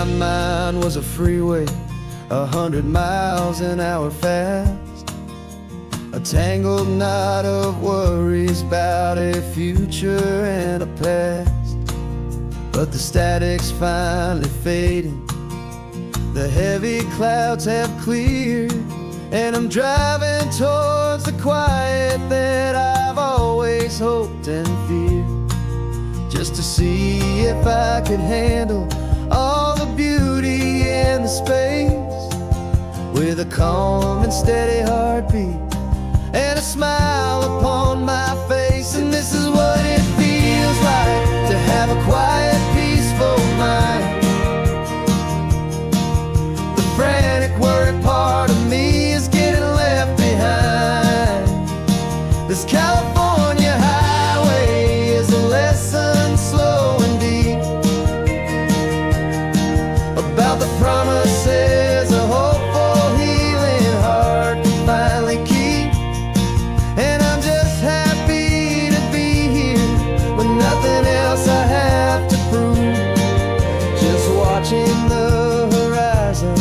my mind was a freeway, 100 miles an hour fast. A tangled knot of worries about a future and a past. But the static's finally fading, the heavy clouds have cleared, and I'm driving towards the quiet that I've always hoped and feared. Just to see if I could handle all the beauty and the space, with a calm and steady heartbeat and a smile upon my face. And this is what it feels like to have a quiet, peaceful mind. The frantic, worried part of me is getting left behind. This California highway is a lesson slow and deep about the promises a hopeful, healing heart can finally keep. And I'm just happy to be here with nothing else I have to prove. Just watching the horizon,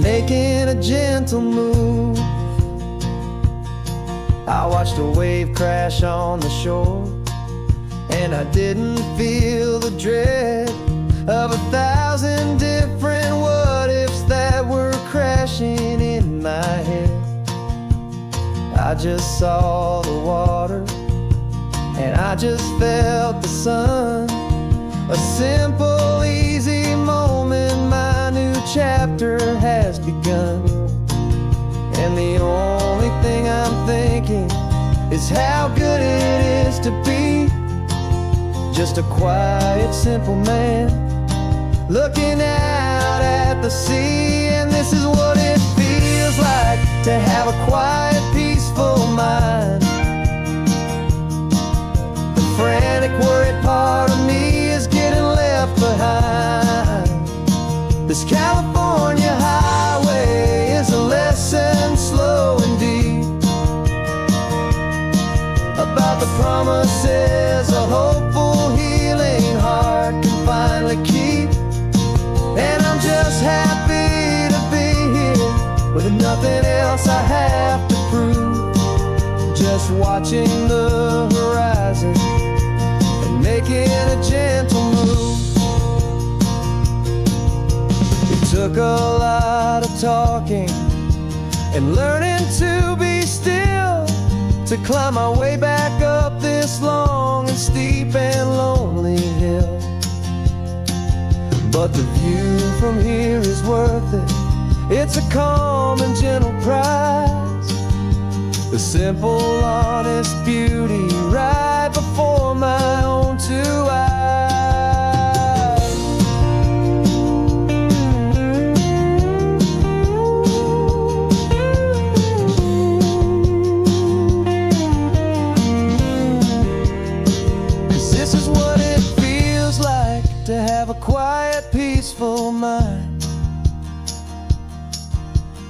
making a gentle move. I watched a wave crash on the shore, and I didn't feel the dread of 1,000 different what-ifs that were crashing in my head. I just saw the water, and I just felt the sun. A simple, easy moment, my new chapter has begun. And the only thing I'm thinking is how good it is to be just a quiet, simple man looking out at the sea. And this is what it feels like to have a quiet, peaceful mind. The frantic, worried part of me is getting left behind. This California highway is a lesson slow and deep about the promises a hopeful, healing heart can finally keep. And I'm just happy to be here with nothing else I have to prove. Just watching the horizon and making a gentle move. It took a lot of talking and learning to be still to climb my way back up this long and steep and lonely hill. But the view from here is worth it. It's a calm and gentle prize, the simple, honest beauty right before my own two eyes. This is what it feels like to have a quiet, peaceful mind.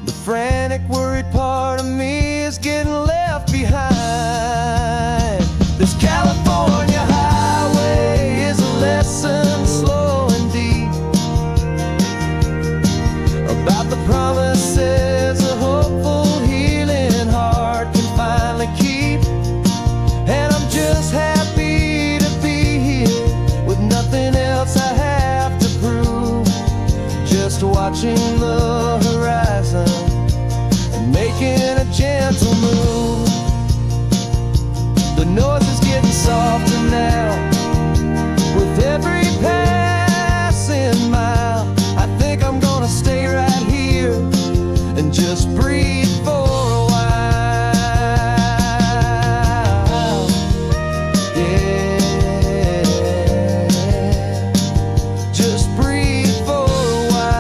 The frantic, worried part of me is getting left behind. This California highway is a lesson slow and deep about the promises a hopeful, healing heart can finally keep. And I'm just happy to be here with nothing else I have to prove. Just watching the horizon and making a gentle move. The noise is getting softer now with every passing mile. I think I'm gonna stay right here and just breathe for a while. Yeah, just breathe for a while.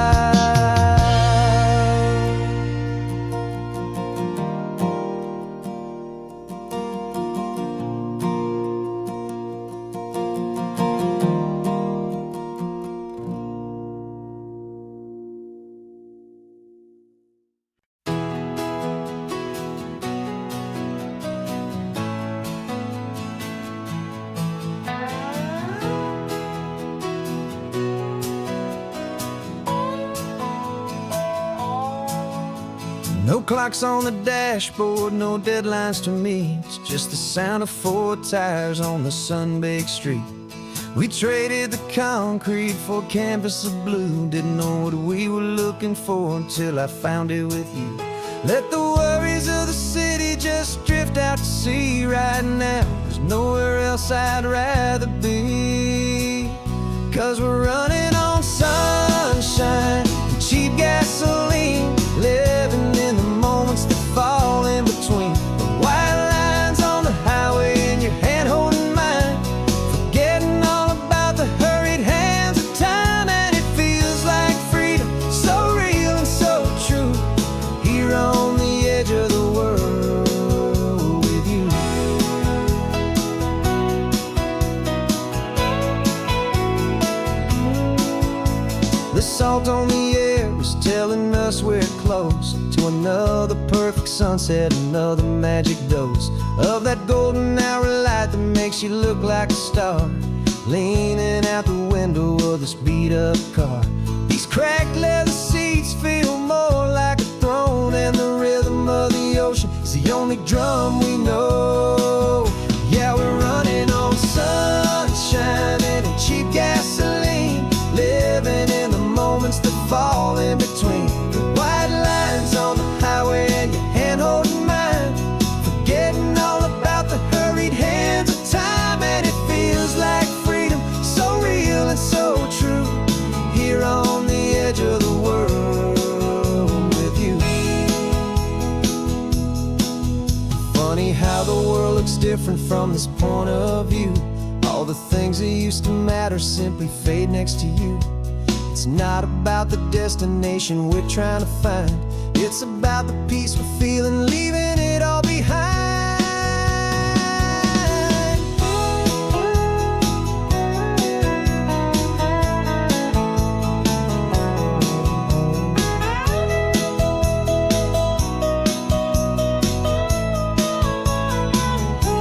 No clocks on the dashboard, no deadlines to meet. It's just the sound of 4 tires on the sun-baked street. We traded the concrete for a canvas of blue. Didn't know what we were looking for until I found it with you. Let the worries of the city just drift out to sea right now. There's nowhere else I'd rather be. 'Cause we're running on sunshine and cheap gasoline, living in the moments that fall in between. The white lines on the highway and your hand holding mine, forgetting all about the hurried hands of time. And it feels like freedom, so real and so true, here on the edge of the world with you. The salt on the air is telling us we're close to another perfect sunset, another magic dose of that golden hour light that makes you look like a star, leaning out the window of this beat-up car. These cracked leather seats feel more like a throne, and the rhythm of the ocean is the only drum we know. Yeah, we're running on sunshine and cheap gasoline, living in the moments that fall in between. The white lines on the highway and your hand holding mine, forgetting all about the hurried hands of time. And it feels like freedom, so real and so true, here on the edge of the world with you. Funny how the world looks different from this point of view. All the things that used to matter simply fade next to you. It's not about the destination we're trying to find, it's about the peace we're feeling, leaving it all behind.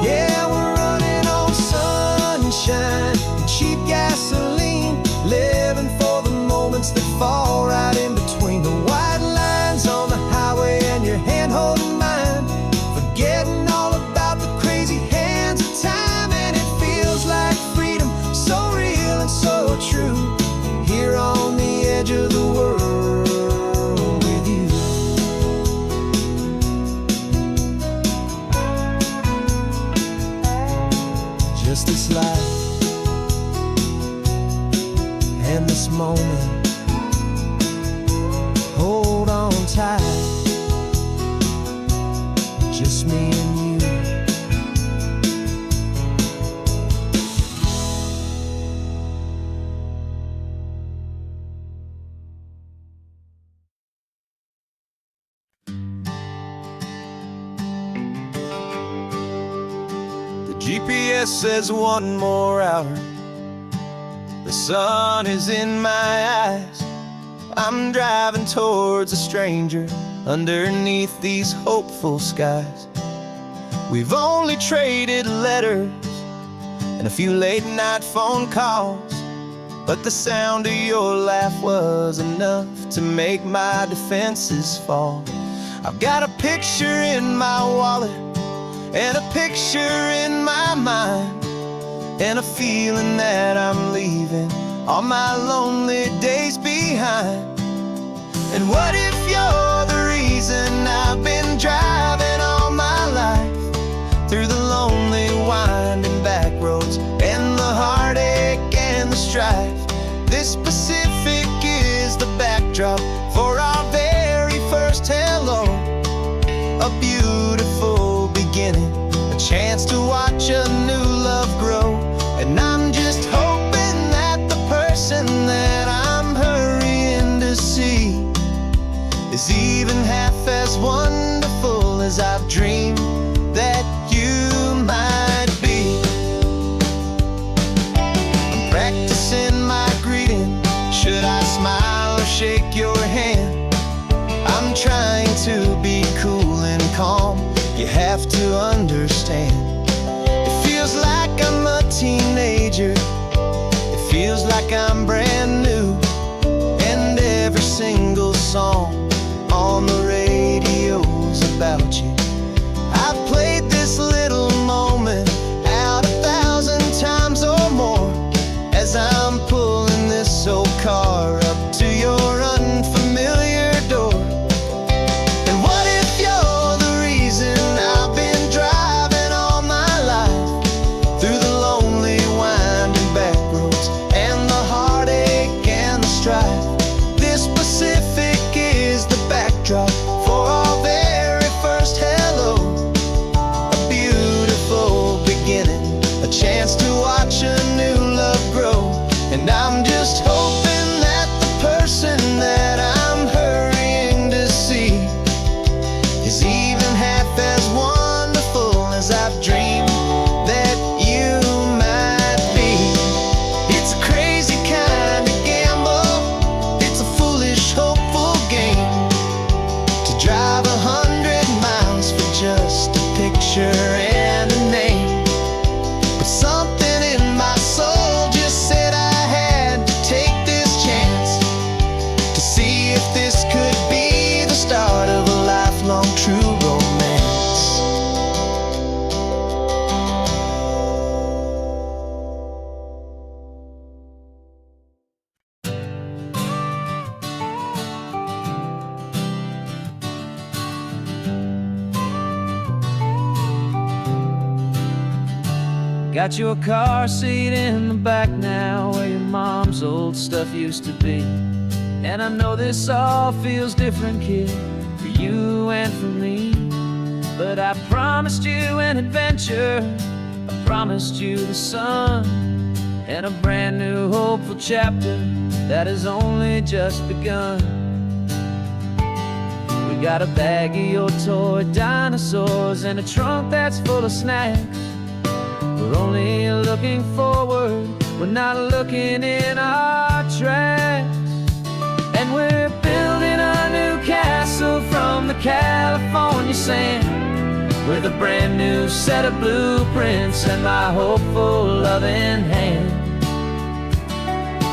Yeah, we're running on sunshine and cheap gasoline, living for the moments that fall right in between. The white lines on the highway and your hand holding mine, forgetting all about the crazy hands of time. And it feels like freedom, so real and so true, here on the edge of the world with you. Just this life and this moment, hold on tight, just me and you. The GPS says 1 more hour, the sun is in my eyes. I'm driving towards a stranger underneath these hopeful skies. We've only traded letters and a few late night phone calls, but the sound of your laugh was enough to make my defenses fall. I've got a picture in my wallet and a picture in my mind, and a feeling that I'm leaving all my lonely days behind. And what if you're the reason I've been driving all my life, through the lonely winding back roads and the heartache and the strife? This Pacific is the backdrop for our very first hello, a beautiful beginning, a chance to watch a new love grow. And I'm just hoping that the person that I'm hurrying to see is even half as wonderful as I've dreamed that you might be. I'm practicing my greeting, should I smile or shake your hand? I'm trying to be cool and calm, you have to understand. It feels like I'm a teenager, it feels like I'm brand new, and every single song on the radio backdrop for our very first hello. A beautiful beginning, a chance to watch a new love grow. And I'm just hoping that the person that I'm hurrying to see is even half as wonderful as I've dreamed that you might be. It's a crazy kind of gamble, it's a foolish, hopeful game, to drive 100 miles for just a picture and a name. But something in my soul just said I had to take this chance, to see if this could be the start of a lifelong true romance. Got your car seat in the back now, where your mom's old stuff used to be. And I know this all feels different, kid, for you and for me. But I promised you an adventure, I promised you the sun, and a brand new hopeful chapter that has only just begun. We got a bag of your toy dinosaurs and a trunk that's full of snacks. We're only looking forward, we're not looking in our tracks. And we're building a new castle from the California sand, with a brand new set of blueprints and my hopeful loving hand.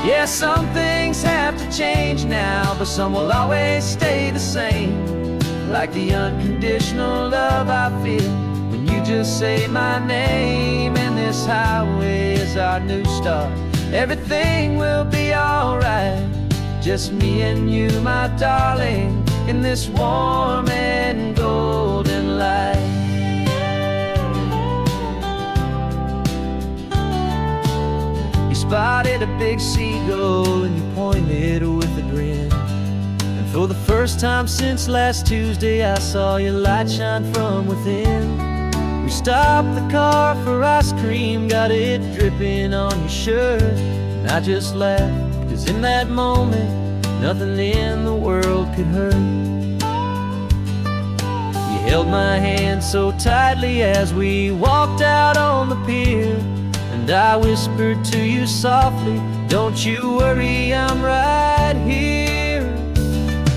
Yeah, some things have to change now, but some will always stay the same, like the unconditional love I feel when you just say my name. And this highway is our new start, everything will be alright. Just me and you, my darling, in this warm and golden light. You spotted a big seagull and you pointed with a grin. And for the first time since last Tuesday, I saw your light shine from within. We stopped the car for ice cream, got it dripping on your shirt. And I just laughed, 'cause in that moment, nothing in the world could hurt. You held my hand so tightly as we walked out on the pier, and I whispered to you softly, don't you worry, I'm right here.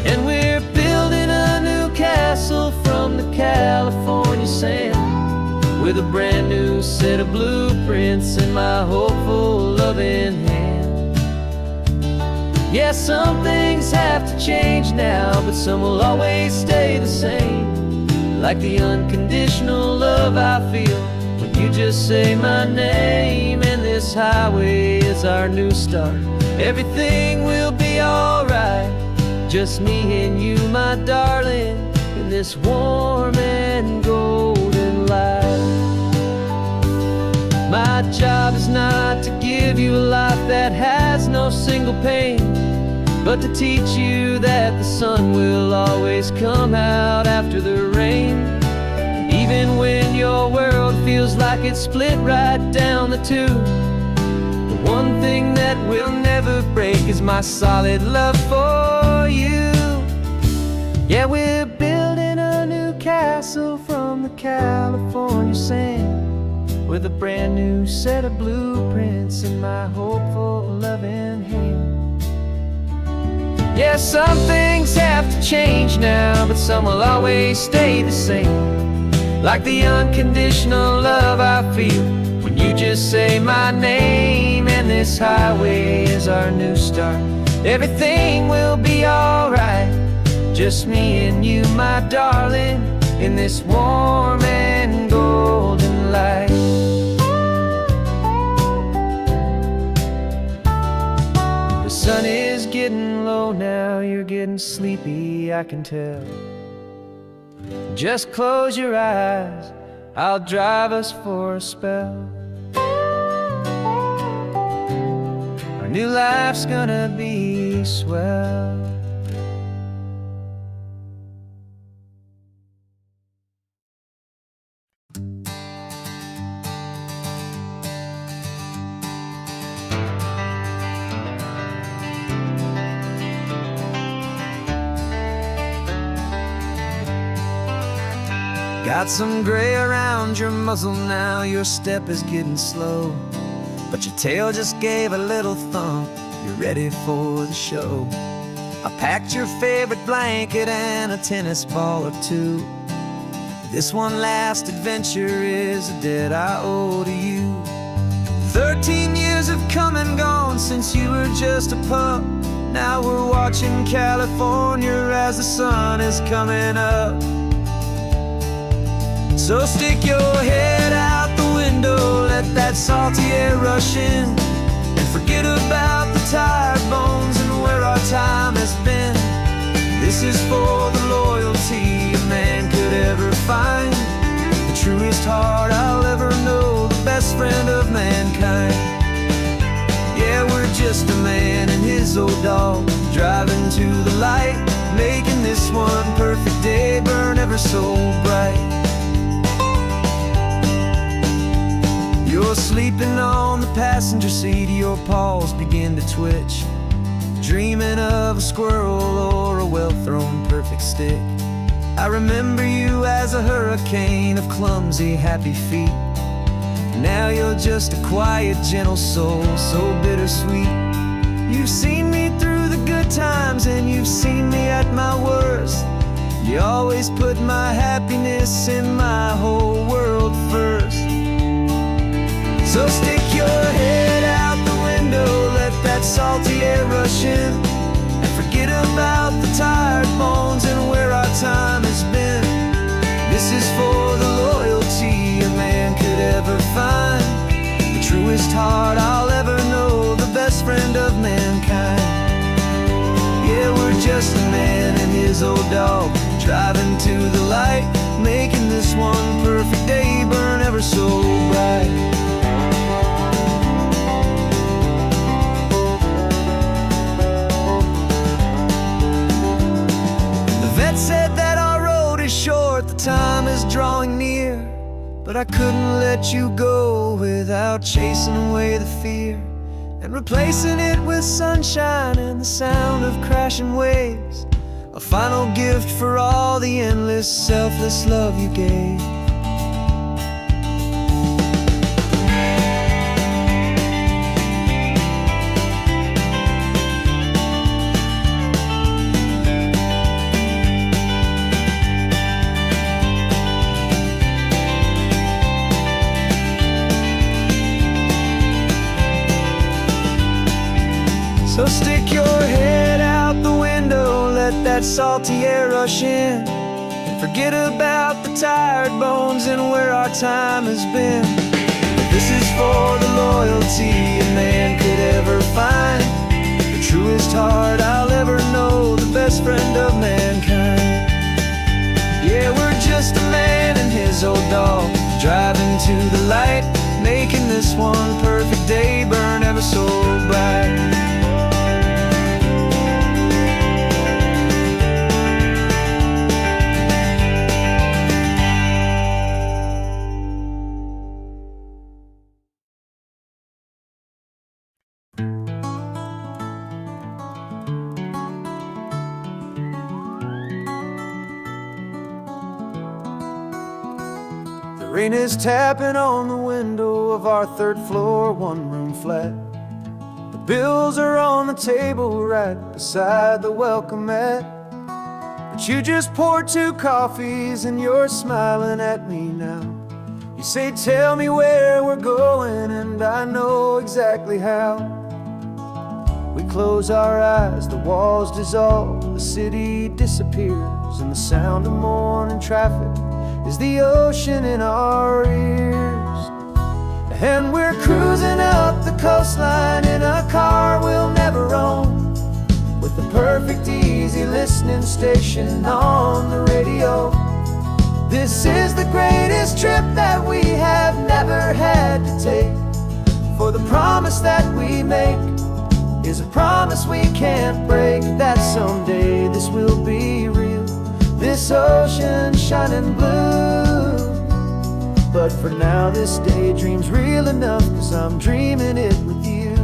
And we're building a new castle from the California sand, with a brand new set of blueprints in my hopeful loving hand. Yeah, some things have to change now, but some will always stay the same, like the unconditional love I feel when you just say my name. And this highway is our new start, everything will be alright. Just me and you, my darling, in this warm and golden light. My job is not to give you a life that has no single pain, but to teach you that the sun will always come out after the rain. Even when your world feels like it's split right down the two, the one thing that will never break is my solid love for you. Yeah, we're building a new castle from the California sand, with a brand new set of blueprints in my hopeful loving hand. Yeah, some things have to change now, but some will always stay the same, like the unconditional love I feel when you just say my name. And this highway is our new start, everything will be alright. Just me and you, my darling, in this warm and golden light. The sun is getting low now, you're getting sleepy, I can tell. Just close your eyes, I'll drive us for a spell. Our new life's gonna be swell. Got some gray around your muzzle now, your step is getting slow, but your tail just gave a little thump, you're ready for the show. I packed your favorite blanket and a tennis ball or two. This one last adventure is a debt I owe to you. 13 years have come and gone since you were just a pup. Now we're watching California as the sun is coming up. So stick your head out the window, let that salty air rush in, and forget about the tired bones and where our time has been. This is for the loyalty a man could ever find, the truest heart I'll ever know, the best friend of mankind. Yeah, we're just a man and his old dog, driving to the light, making this one perfect day burn ever so bright. You're sleeping on the passenger seat, your paws begin to twitch, dreaming of a squirrel or a well-thrown perfect stick. I remember you as a hurricane of clumsy, happy feet. Now you're just a quiet, gentle soul, so bittersweet. You've seen me through the good times and you've seen me at my worst. You always put my happiness in my whole world first. So stick your head out the window, let that salty air rush in, and forget about the tired bones and where our time has been. This is for the loyalty a man could ever find, the truest heart I'll ever know, the best friend of mankind. Yeah, we're just a man and his old dog, driving to the light, making this one perfect day burn ever so bright. Said that our road is short, the time is drawing near, but I couldn't let you go without chasing away the fear and replacing it with sunshine and the sound of crashing waves, a final gift for all the endless, selfless love you gave. So stick your head out the window, let that salty air rush in, and forget about the tired bones and where our time has been. This is for the loyalty a man could ever find, the truest heart I'll ever know, the best friend of mankind. Yeah, we're just a man and his old dog, driving to the light, making this one perfect day burn ever so bright. Rain is tapping on the window of our third floor, one-room flat. The bills are on the table right beside the welcome mat. But you just poured 2 coffees and you're smiling at me now. You say, tell me where we're going, and I know exactly how. We close our eyes, the walls dissolve, the city disappears, and the sound of morning traffic is the ocean in our ears. And we're cruising up the coastline in a car we'll never own, with the perfect easy listening station on the radio. This is the greatest trip that we have never had to take, for the promise that we make is a promise we can't break, that someday this will be real, this ocean shining blue. But for now this daydream's real enough, 'cause I'm dreaming it with you.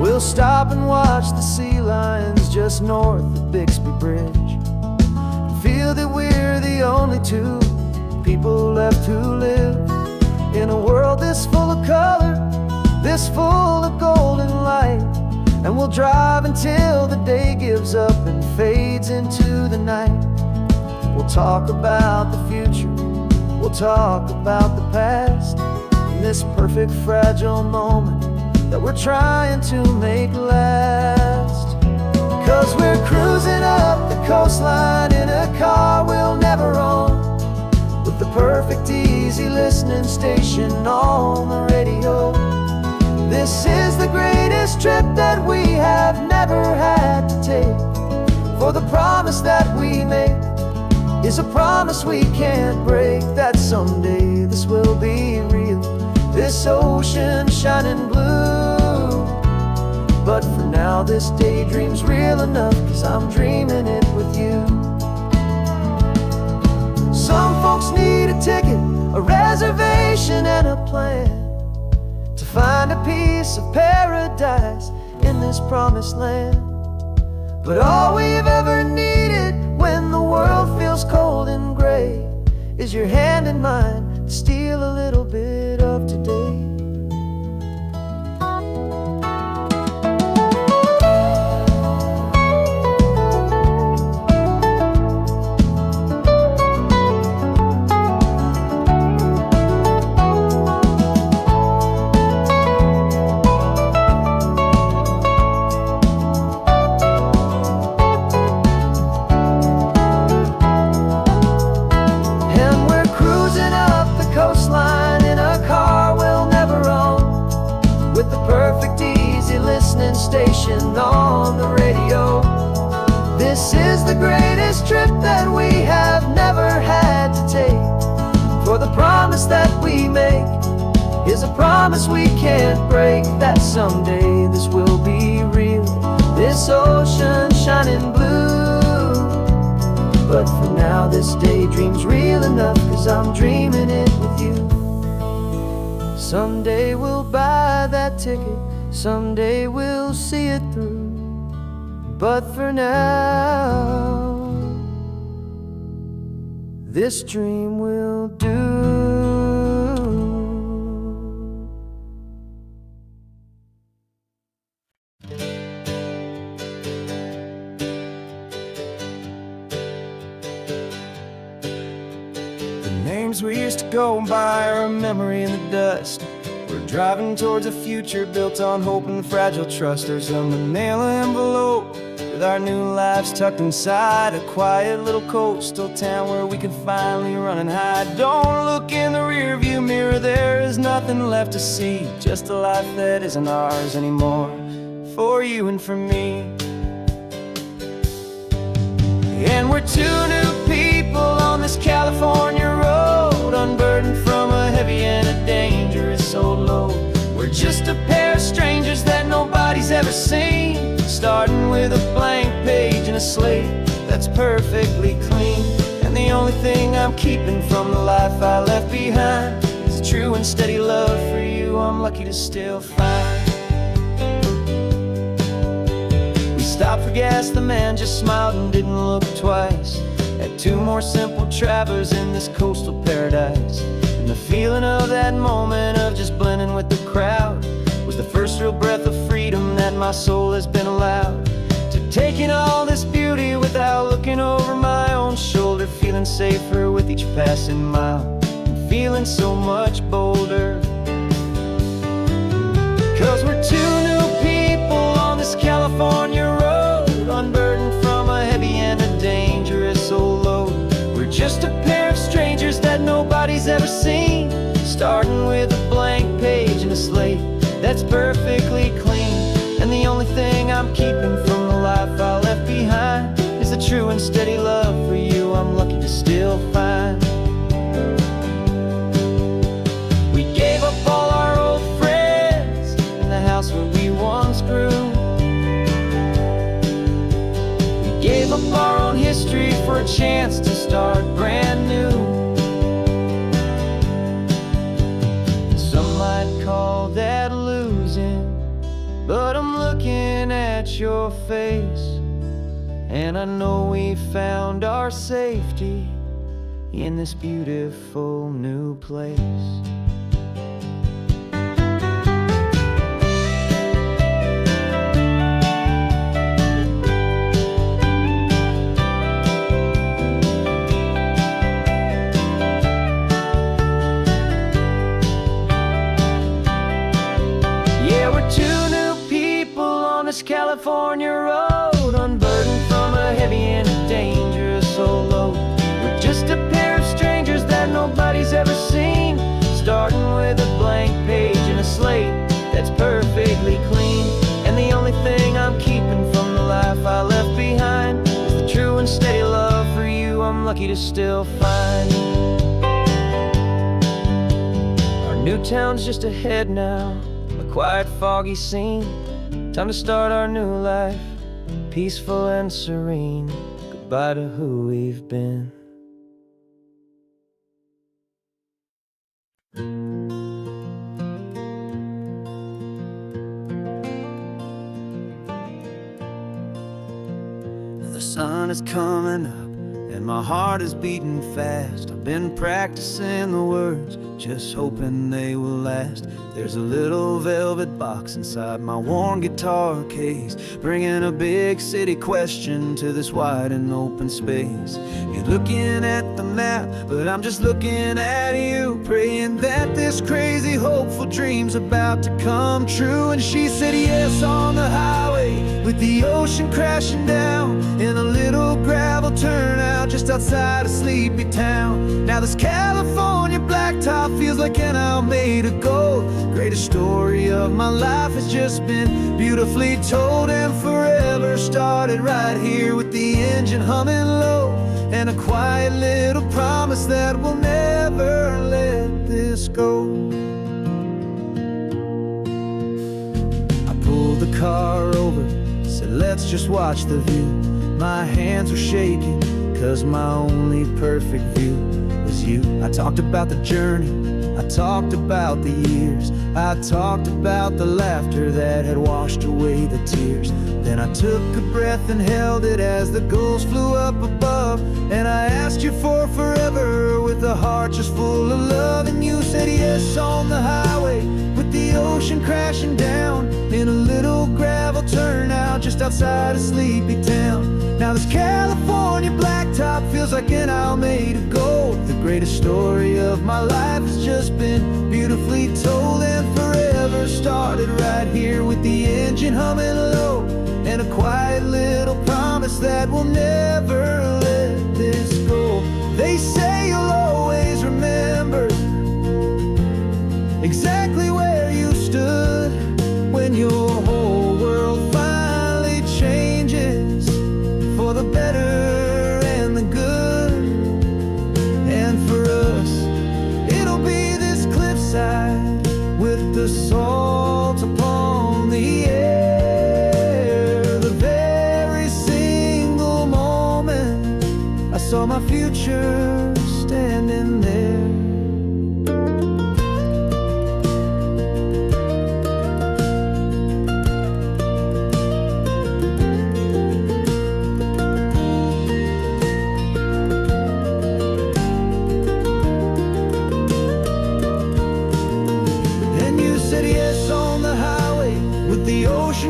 We'll stop and watch the sea lions just north of Bixby Bridge. Feel that we're the only two people left who live in a world this full of color, this full of golden light. And we'll drive until the day gives up and fades into the night. We'll talk about the future, we'll talk about the past, in this perfect fragile moment that we're trying to make last. 'Cause we're cruising up the coastline in a car we'll never own, with the perfect easy listening station on the radio. This is the greatest trip that we have never had to take, for the promise that we make is a promise we can't break, that someday this will be real, this ocean shining blue. But for now this daydream's real enough, 'cause I'm dreaming it with you. Some folks need a ticket, a reservation and a plan to find a piece of paradise in this promised land. But all we've ever needed when the world feels cold and gray is your hand in mine to steal a little bit of today. Station on the radio. This is the greatest trip that we have never had to take, for the promise that we make is a promise we can't break, that someday this will be real, this ocean shining blue. But for now this daydream's real enough, 'cause I'm dreaming it with you. Someday we'll buy that ticket, someday we'll see it through. But for now, this dream will do. The names we used to go by are a memory in the dust. We're driving towards a future built on hope and fragile trust. There's a manila envelope with our new lives tucked inside, a quiet little coastal town where we can finally run and hide. Don't look in the rearview mirror, there is nothing left to see, just a life that isn't ours anymore, for you and for me. And we're two new people on this California road, unburdened from a heavy and a dangerous old load. We're just a pair of strangers that nobody's ever seen, starting with a blank page and a slate that's perfectly clean. And the only thing I'm keeping from the life I left behind is a true and steady love for you I'm lucky to still find. We stopped for gas, the man just smiled and didn't look twice. Had two more simple travelers in this coastal paradise. And the feeling of that moment of just blending with the crowd was the first real breath of freedom that my soul has been allowed to, taking all this beauty without looking over my own shoulder, feeling safer with each passing mile, and feeling so much bolder. 'Cause we're two new people on this California road, unburdened from a heavy and a dangerous old load. We're just a pair of strangers that nobody's ever seen, starting with a blank page and a slate that's perfectly clean. And the only thing I'm keeping from the life I left behind is the true and steady love for you I'm lucky to still find. We gave up all our old friends in the house where we once grew. We gave up our own history for a chance to start brand new. Some might call that losing, but I'm looking at your face And I know we found our safety in this beautiful new place. Yeah, we're two new people on this California road, unburdened from a heavy and a dangerous old load. We're just a pair of strangers that nobody's ever seen, starting with a blank page and a slate that's perfectly clean. And the only thing I'm keeping from the life I left behind is the true and steady love for you I'm lucky to still find. Our new town's just ahead now, a quiet, foggy scene. Time to start our new life, peaceful and serene. Goodbye to who we've been. The sun is coming up and my heart is beating fast. I've been practicing the words, just hoping they will last. There's a little velvet box inside my worn guitar case, bringing a big city question to this wide and open space. You're looking at the map, but I'm just looking at you, praying that this crazy hopeful dream's about to come true. And she said yes on the highway, with the ocean crashing down in a little gravel turnout just outside of sleepy town. Now this California blacktop feels like an isle made of gold. Greatest story of my life has just been beautifully told, and forever started right here with the engine humming low, and a quiet little promise that we'll never let this go. I pulled the car over, said let's just watch the view. My hands were shaking, cause my only perfect view was you. I talked about the journey, I talked about the years, I talked about the laughter that had washed away the tears. Then I took a breath and held it as the gulls flew up above, and I asked you for forever with a heart just full of love. And you said yes on the highway, with the ocean crashing down in a little gravel turnout just outside of sleepy town. Now this California blacktop feels like an isle made of gold. The greatest story of my life has just been beautifully told, and forever started right here with the engine humming low, and a quiet little promise that we'll never let this go. They say you'll always remember exactly where you stood when your whole world finally changes for the better and the good. And for us, it'll be this cliffside with the salt upon the air. The very single moment I saw my future standing there.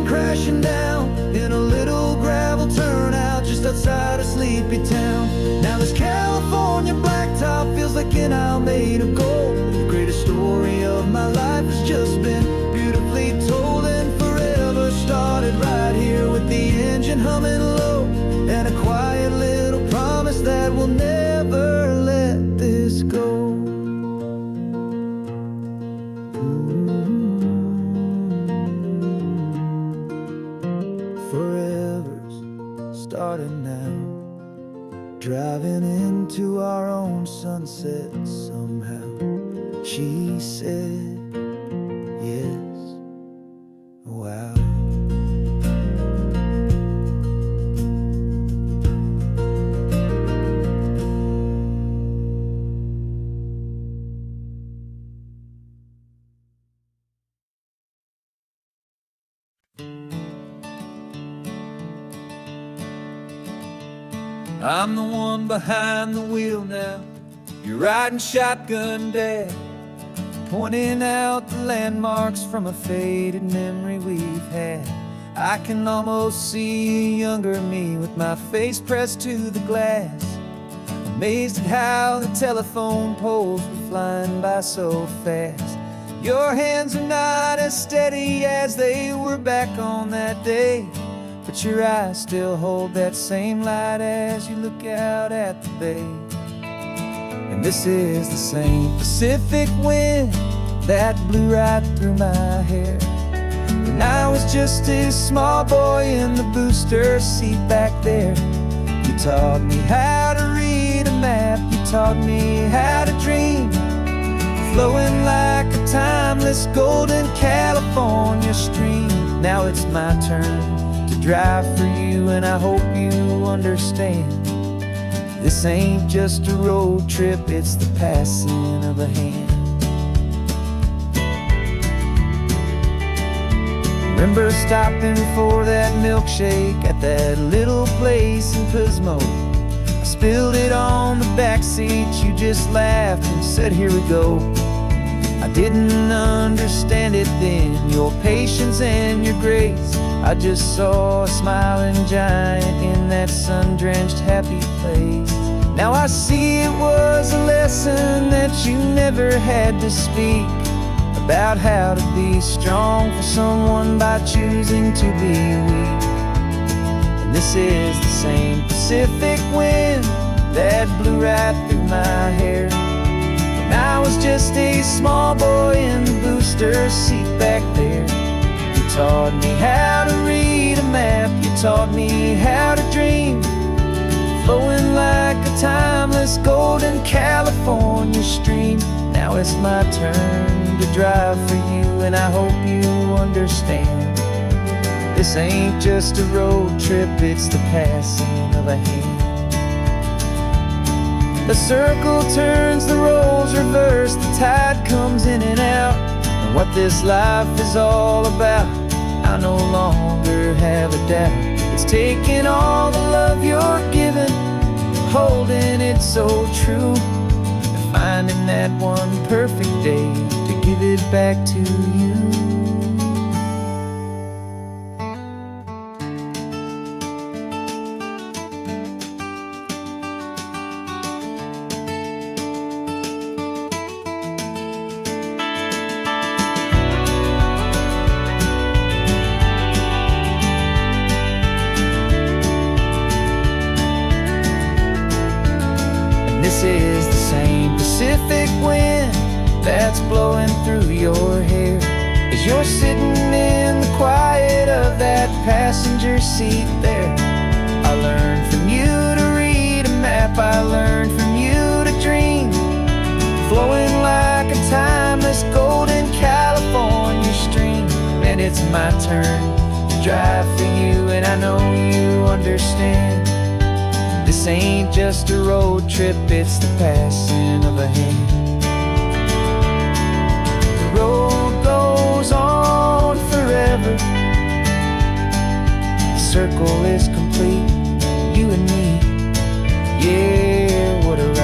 Crashing down in a little gravel turnout just outside of sleepy town. Now this California blacktop feels like an isle made of gold. The greatest story of my life has just been beautifully told, and forever started right here with the engine humming low, and a quiet little promise that we'll never let this go. Starting now, driving into our own sunset somehow. She said yes, wow. I'm the one behind the wheel now. You're riding shotgun, Dad, pointing out the landmarks from a faded memory we've had. I can almost see a younger me with my face pressed to the glass, amazed at how the telephone poles were flying by so fast. Your hands are not as steady as they were back on that day, but your eyes still hold that same light as you look out at the bay. And this is the same Pacific wind that blew right through my hair when I was just a small boy in the booster seat back there. You taught me how to read a map, you taught me how to dream, flowing like a timeless golden California stream. Now it's my turn to drive for you, and I hope you understand. This ain't just a road trip, it's the passing of a hand. Remember stopping for that milkshake at that little place in Pismo? I spilled it on the back seat, you just laughed and said, here we go. I didn't understand it then, your patience and your grace. I just saw a smiling giant in that sun-drenched happy place. Now I see it was a lesson that you never had to speak, about how to be strong for someone by choosing to be weak. And this is the same Pacific wind that blew right through my hair when I was just a small boy in the booster seat back there. You taught me how to read a map, you taught me how to dream, flowing like a timeless golden California stream. Now it's my turn to drive for you, and I hope you understand. This ain't just a road trip, it's the passing of a hand. The circle turns, the roles reverse, the tide comes in and out. And what this life is all about, I no longer have a doubt. It's taking all the love you're giving, holding it so true, and finding that one perfect day to give it back to you. This is the same Pacific wind that's blowing through your hair as you're sitting in the quiet of that passenger seat there. I learned from you to read a map, I learned from you to dream, flowing like a timeless golden California stream. And it's my turn to drive for you, and I know you understand. This ain't just a road trip, it's the passing of a hand. The road goes on forever, the circle is complete, you and me, yeah, what a ride.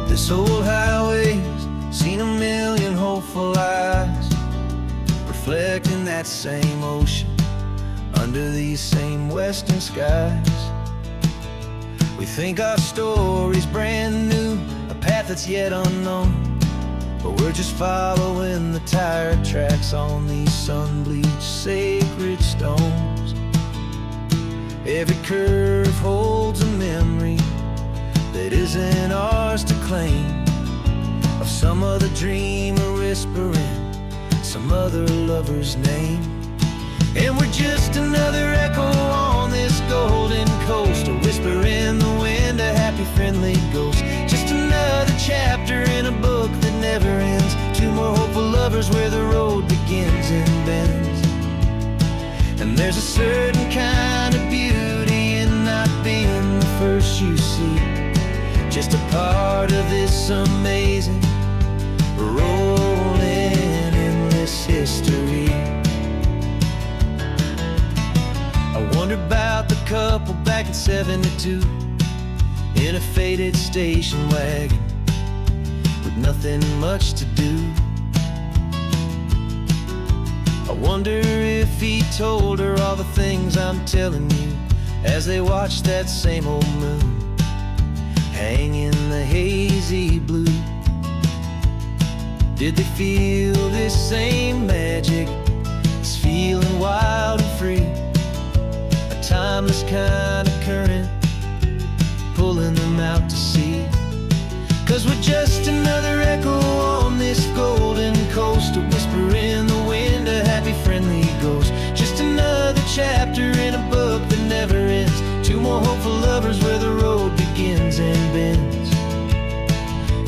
This old highway's seen a million hopeful eyes, reflecting that same ocean under these same western skies. We think our story's brand new, a path that's yet unknown, but we're just following the tire tracks on these sun-bleached sacred stones. Every curve holds a memory that isn't ours to claim, of some other dreamer whispering some other lover's name. And we're just another echo on this golden coast, a whisper in the wind, a happy friendly ghost. Just another chapter in a book that never ends. Two more hopeful lovers where the road begins and bends. And there's a certain kind of beauty in not being the first you see, just a part of this amazing rolling endless history. I wonder about the couple back in '72 in a faded station wagon with nothing much to do. I wonder if he told her all the things I'm telling you as they watched that same old moon hang in the hazy blue. Did they feel this same magic, this feeling wild and free, a timeless kind of current pulling them out to sea? 'Cause we're just another echo on this golden coast, a whisper in the wind, a happy friendly ghost. Just another chapter in a book that never ends. Two more hopeful lovers where the road begins and bends.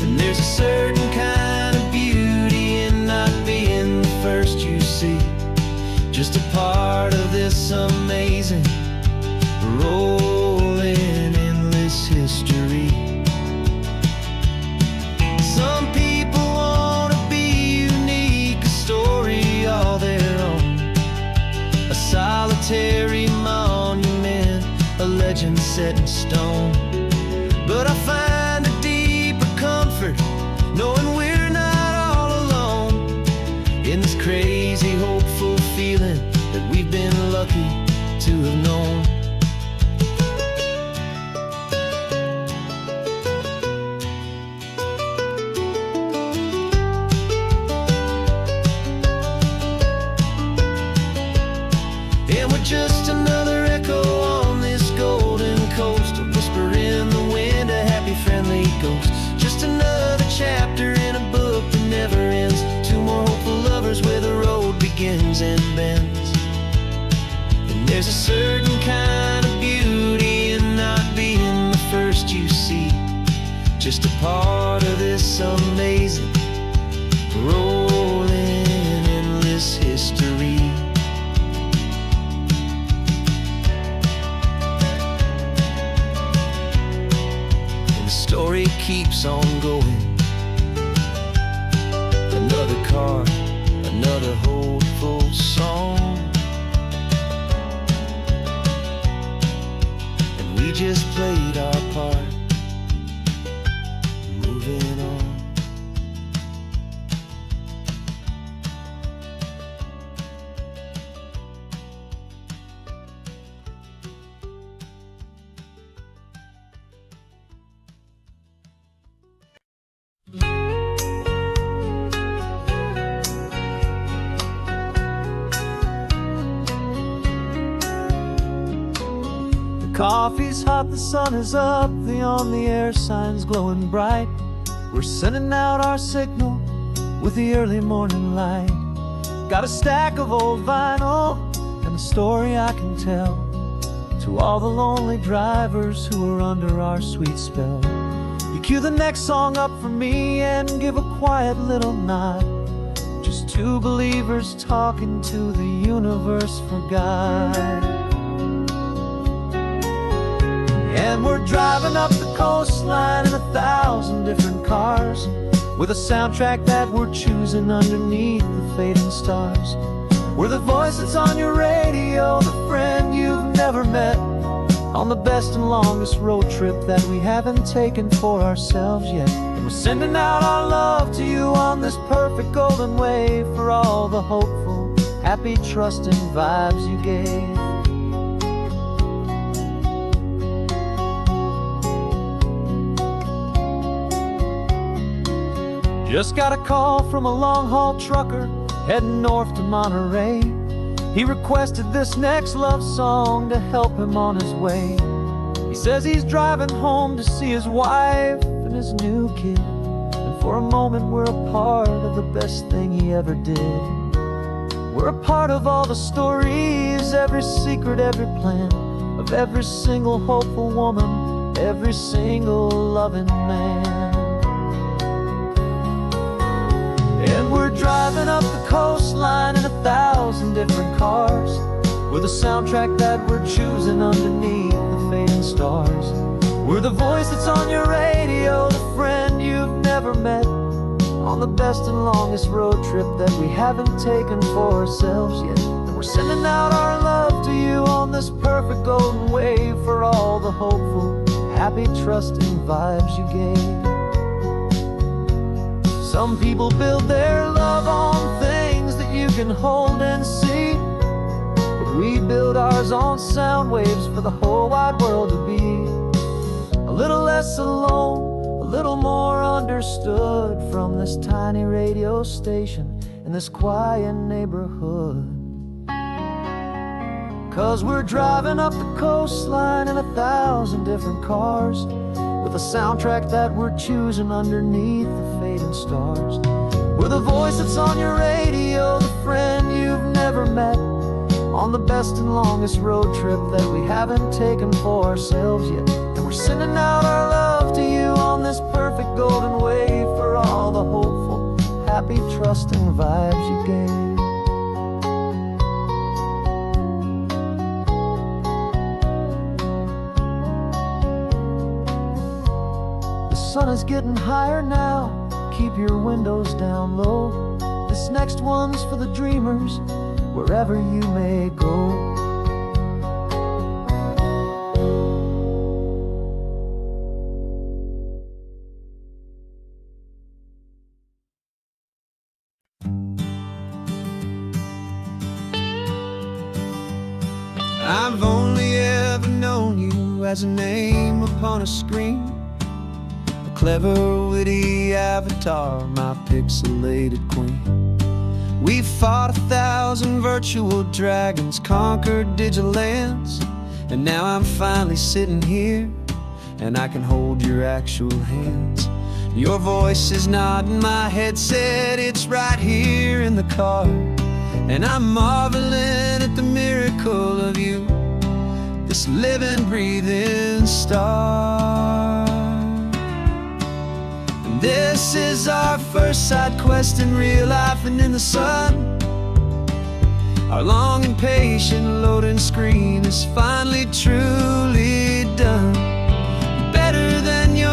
And there's a certain kind of beauty in not being the first you see, just a part of this amazing rolling endless history. Some people want to be unique, a story all their own, a solitary monument, a legend set in stone. But I find a deeper comfort knowing we're not all alone in this crazy hopeful feeling that we've been lucky to have known. And we're just another echo on this golden coast, a whisper in the wind, a happy friendly ghost. Just another chapter in a book that never ends. Two more hopeful lovers where the road begins and bends. And there's a certain kind of beauty in not being the first you see, just a part of this amazing rolling endless history. Story keeps on going. Another card, another hopeful song, and we just played our part, moving on. Coffee's hot, the sun is up, the on-the-air sign's glowing bright. We're sending out our signal with the early morning light. Got a stack of old vinyl and a story I can tell to all the lonely drivers who are under our sweet spell. You cue the next song up for me and give a quiet little nod. Just two believers talking to the universe for God. And we're driving up the coastline in 1,000 different cars, with a soundtrack that we're choosing underneath the fading stars. We're the voice that's on your radio, the friend you've never met, on the best and longest road trip that we haven't taken for ourselves yet. And we're sending out our love to you on this perfect golden wave for all the hopeful, happy, trusting vibes you gave. Just got a call from a long-haul trucker heading north to Monterey. He requested this next love song to help him on his way. He says he's driving home to see his wife and his new kid, and for a moment we're a part of the best thing he ever did. We're a part of all the stories, every secret, every plan, of every single hopeful woman, every single loving man. And we're driving up the coastline in 1,000 different cars. We're the soundtrack that we're choosing underneath the fading stars. We're the voice that's on your radio, the friend you've never met, on the best and longest road trip that we haven't taken for ourselves yet. And we're sending out our love to you on this perfect golden wave, for all the hopeful, happy, trusting vibes you gave. Some people build their love on things that you can hold and see, but we build ours on sound waves for the whole wide world to be a little less alone, a little more understood, from this tiny radio station in this quiet neighborhood. 'Cause we're driving up the coastline in 1,000 different cars, with a soundtrack that we're choosing underneath the fading stars. We're the voice that's on your radio, the friend you've never met, on the best and longest road trip that we haven't taken for ourselves yet. And we're sending out our love to you on this perfect golden wave, for all the hopeful, happy, trusting vibes you gave. The sun is getting higher now, keep your windows down low. This next one's for the dreamers, wherever you may go. I've only ever known you as a name upon a screen, a clever, witty avatar, my pixelated queen. We fought 1,000 virtual dragons, conquered digital lands, and now I'm finally sitting here, and I can hold your actual hands. Your voice is not in my headset, it's right here in the car, and I'm marveling at the miracle of you, this living, breathing star. And this is our first side quest in real life and in the sun. Our long and patient loading screen is finally truly done. Better than your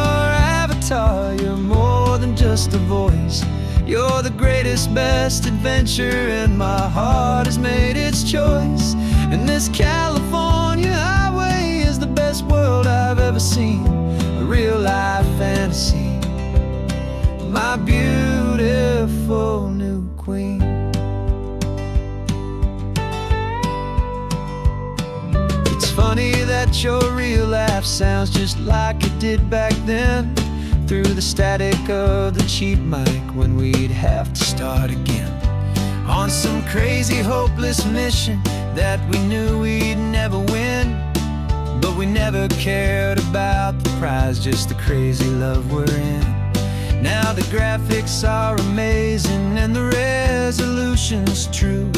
avatar, you're more than just a voice. You're the greatest, best adventure, and my heart has made its choice. And this California highway is the best world I've ever seen, a real life fantasy, my beautiful new queen. It's funny that your real life sounds just like it did back then, through the static of the cheap mic when we'd have to start again, on some crazy hopeless mission that we knew we'd never win. But we never cared about the prize, just the crazy love we're in. Now the graphics are amazing and the resolution's true,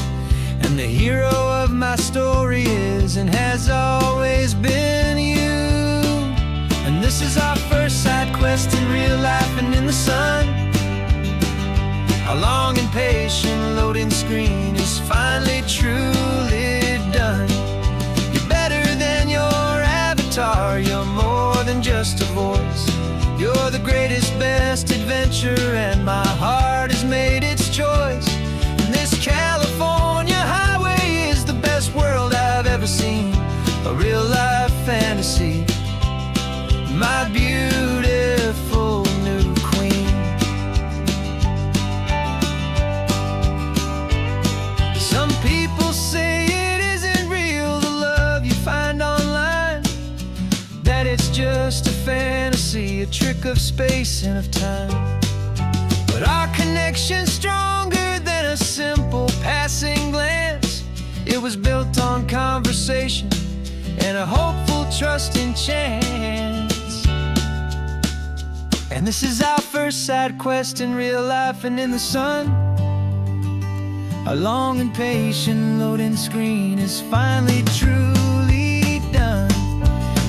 and the hero of my story is and has always been you. And this is our first side quest in real life and in the sun. Our long and patient loading screen is finally truly done. You're better than your avatar, you're more than just a voice. You're the greatest, best adventure, and my heart has made its choice. And this California highway is the best world I've ever seen, a real life fantasy, my beautiful new queen. Some people say it isn't real, the love you find online, that it's just a fantasy, a trick of space and of time. But our connection's stronger than a simple passing glance. It was built on conversation and a hopeful, trusting chance. And this is our first side quest in real life and in the sun. Our long and patient loading screen is finally truly done.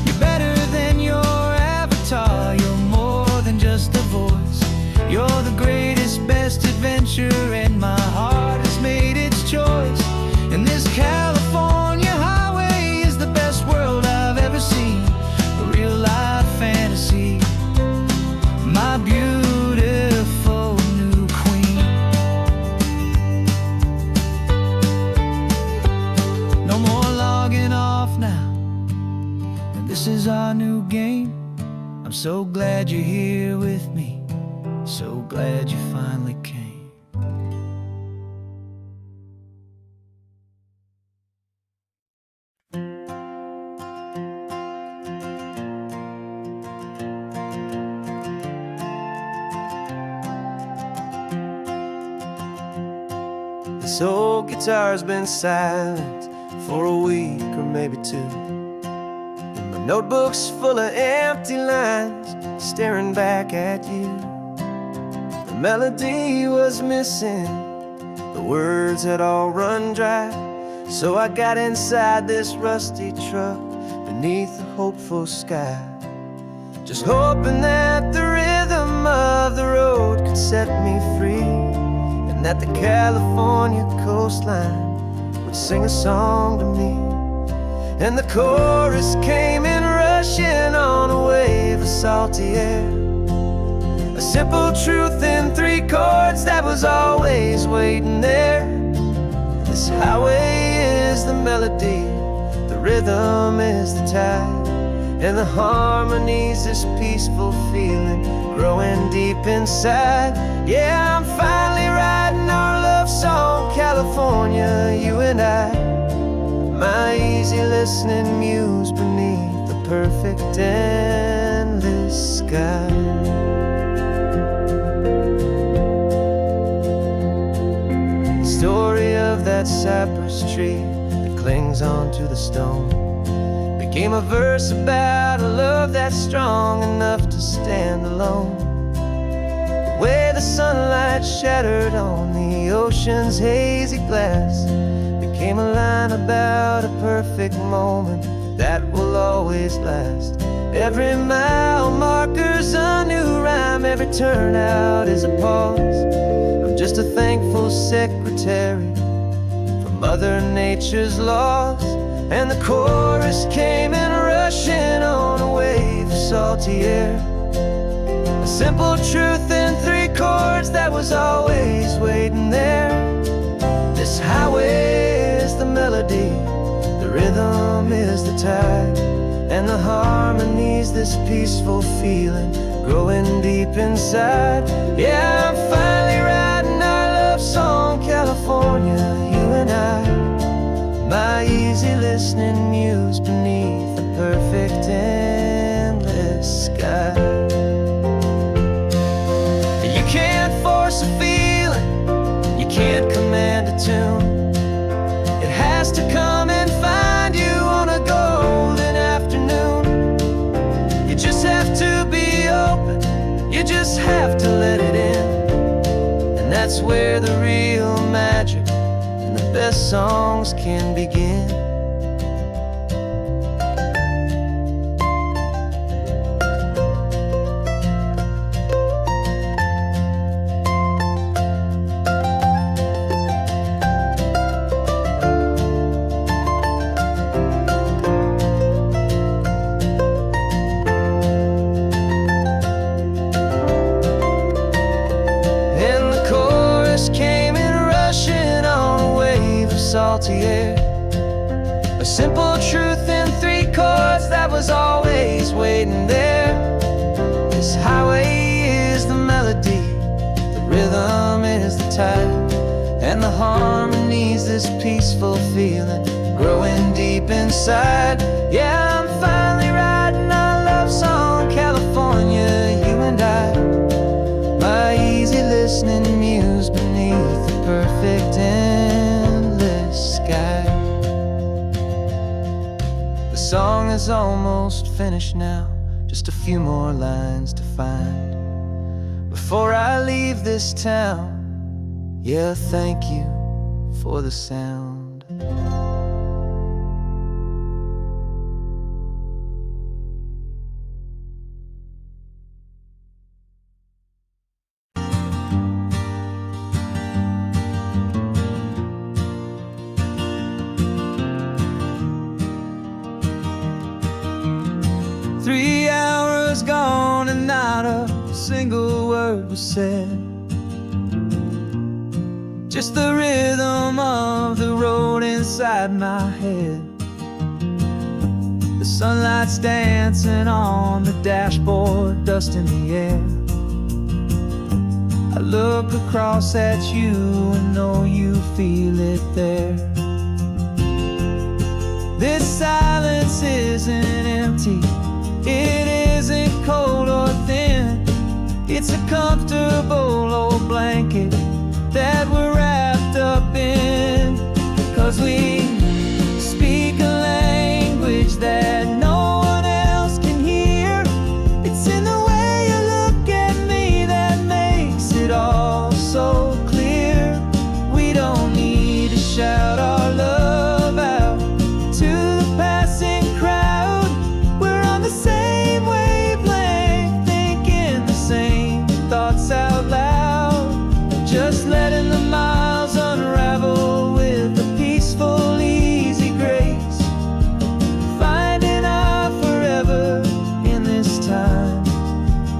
You're better than your avatar, you're more than just a voice. You're the greatest, best adventure, and my heart has made its choice. And this California highway is the best world I've ever seen, a real life fantasy, my beautiful new queen. No more logging off now, and this is our new game. I'm so glad you're here with me, so glad you finally came. This old guitar's been silent for a week or maybe two, and my notebook's full of empty lines staring back at you. The melody was missing, the words had all run dry, so I got inside this rusty truck beneath a hopeful sky, just hoping that the rhythm of the road could set me free, and that the California coastline would sing a song to me. And the chorus came in rushing on a wave of salty air, a simple truth in 3 chords that was always waiting there. This highway is the melody, the rhythm is the tide, and the harmony's this peaceful feeling growing deep inside. Yeah, I'm finally writing our love song, California, you and I, my easy listening muse beneath the perfect endless sky. The story of that cypress tree that clings onto the stone became a verse about a love that's strong enough to stand alone. The way the sunlight shattered on the ocean's hazy glass became a line about a perfect moment that will always last. Every mile marker's a new rhyme, every turnout is a pause. I'm just a thankful secretary for Mother Nature's laws. And the chorus came in rushing on a wave of salty air, a simple truth in 3 chords that was always waiting there. This highway is the melody, the rhythm is the tide, and the harmony's this peaceful feeling growing deep inside. Yeah, I'm finally writing our love song, California, you and I, my easy listening muse beneath the perfect endless sky. You can't force a feeling, you can't command a tune. It has to come and find you on a golden afternoon. You just have to be open, you just have to let it in, and that's where the real magic and the best songs can begin. Salty air, a simple truth in 3 chords that was always waiting there. This highway is the melody, the rhythm is the tide, and the harmony's this peaceful feeling growing deep inside. Yeah, I'm finally writing our love song, California, you and I, my easy listening muse beneath the perfect endless sky. The song is almost finished now, just a few more lines to find before I leave this town. Yeah, thank you for the sound. Three hours gone and not a single word was said. Just the rhythm of the road inside my head. The sunlight's dancing on the dashboard, dust in the air. I look across at you and know you feel it there. This silence isn't empty, it isn't cold or thin. It's a comfortable old blanket that we're wrapped up in. 'Cause we speak a language that no one else can hear. It's in the way you look at me that makes it all so clear. We don't need to shout our love out to the passing crowd. We're on the same wavelength, thinking the same thoughts out loud. Just letting the miles unravel with a peaceful, easy grace. Finding our forever in this time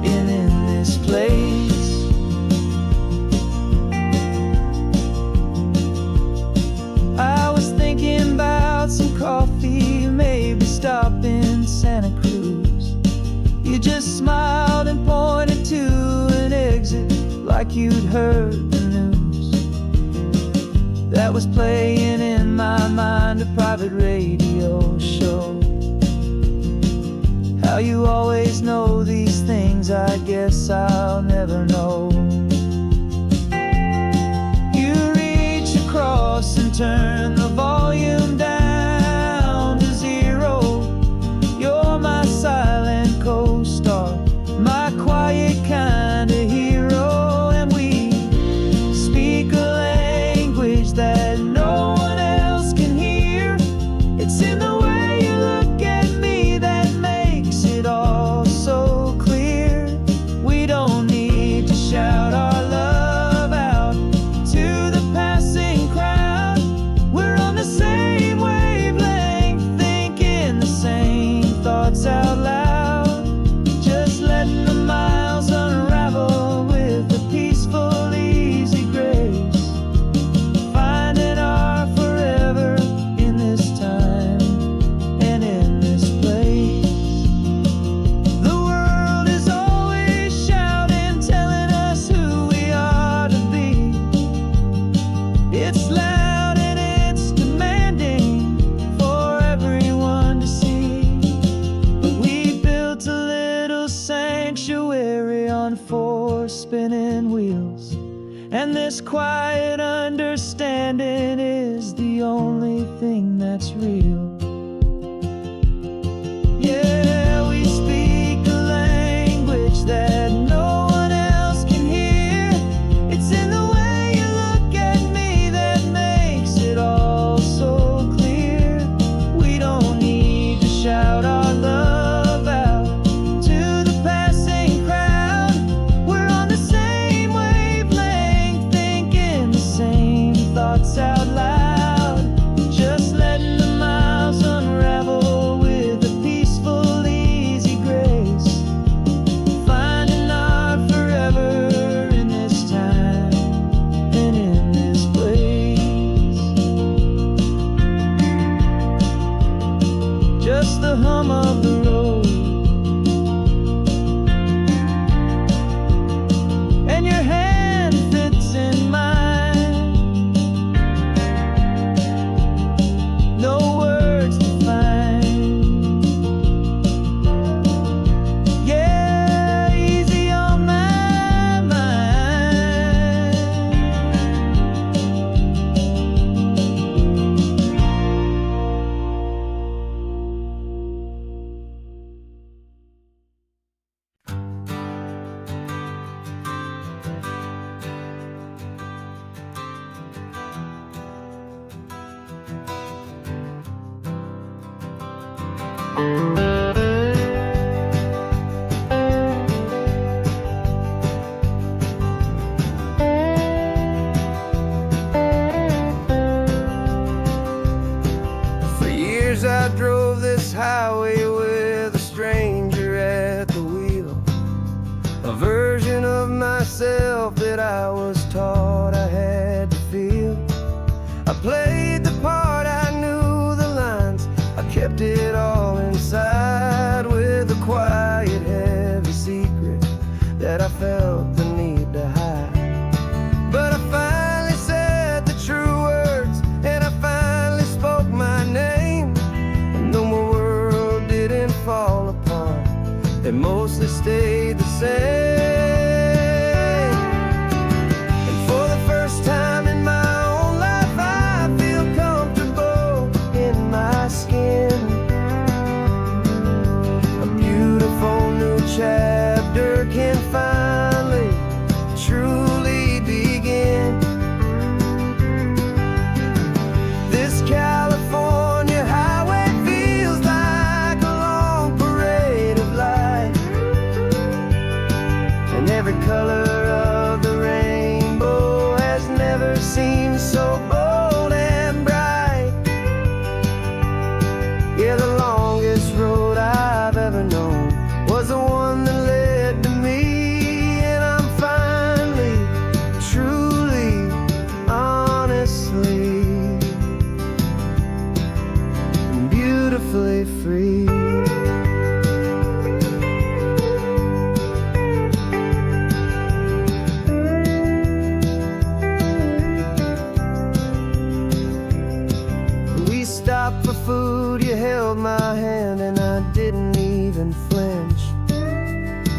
and in this place. I was thinking about some coffee, maybe stop in Santa Cruz. You just smiled and pointed to an exit like you'd heard the news. That was playing in my mind, a private radio show. How you always know these things, I guess I'll never know. You reach across and turn the volume down to zero. You're my silent co-star, my quiet kind of hero. And we speak a language that no one else can hear. It's in the way you look at me that makes it all so clear. We don't need to shout our love out to the passing crowd. We're on the same wavelength, thinking the same thoughts out loud. Just letting the miles unravel with a peaceful, easy grace. Finding our forever in this time and in this place. The world is always shouting, telling us who we are to be. It's loud and it's demanding for everyone to see. But we built a little sanctuary on four spinning wheels, and this quiet understanding is the only thing that's real. Yeah, we speak a language that no one else can hear. It's in the way you look at me that makes it all so clear. We don't need to shout our love out to the passing crowd. We're on the same wavelength, thinking the same thoughts out loud. Just letting the mind For years I drove this highway with a stranger at the wheel, a version of myself that I was taught I had to feel. I played the part, I knew the lines, I kept it all inside with a quiet, heavy secret that I felt the need to hide. But I finally said the true words, and I finally spoke my name. And though my world didn't fall apart, it mostly stayed the same. And for the first time in my own life, I feel comfortable in my skin. A beautiful new chapter can finally truly begin. This California highway feels like a long parade of light, and every color of the rainbow has never seemed so bold and bright. Yeah, the longest road I've ever known was the one that led to me, and I'm finally, truly, honestly, beautifully free. We stopped for food, you held my hand, and I didn't even flinch.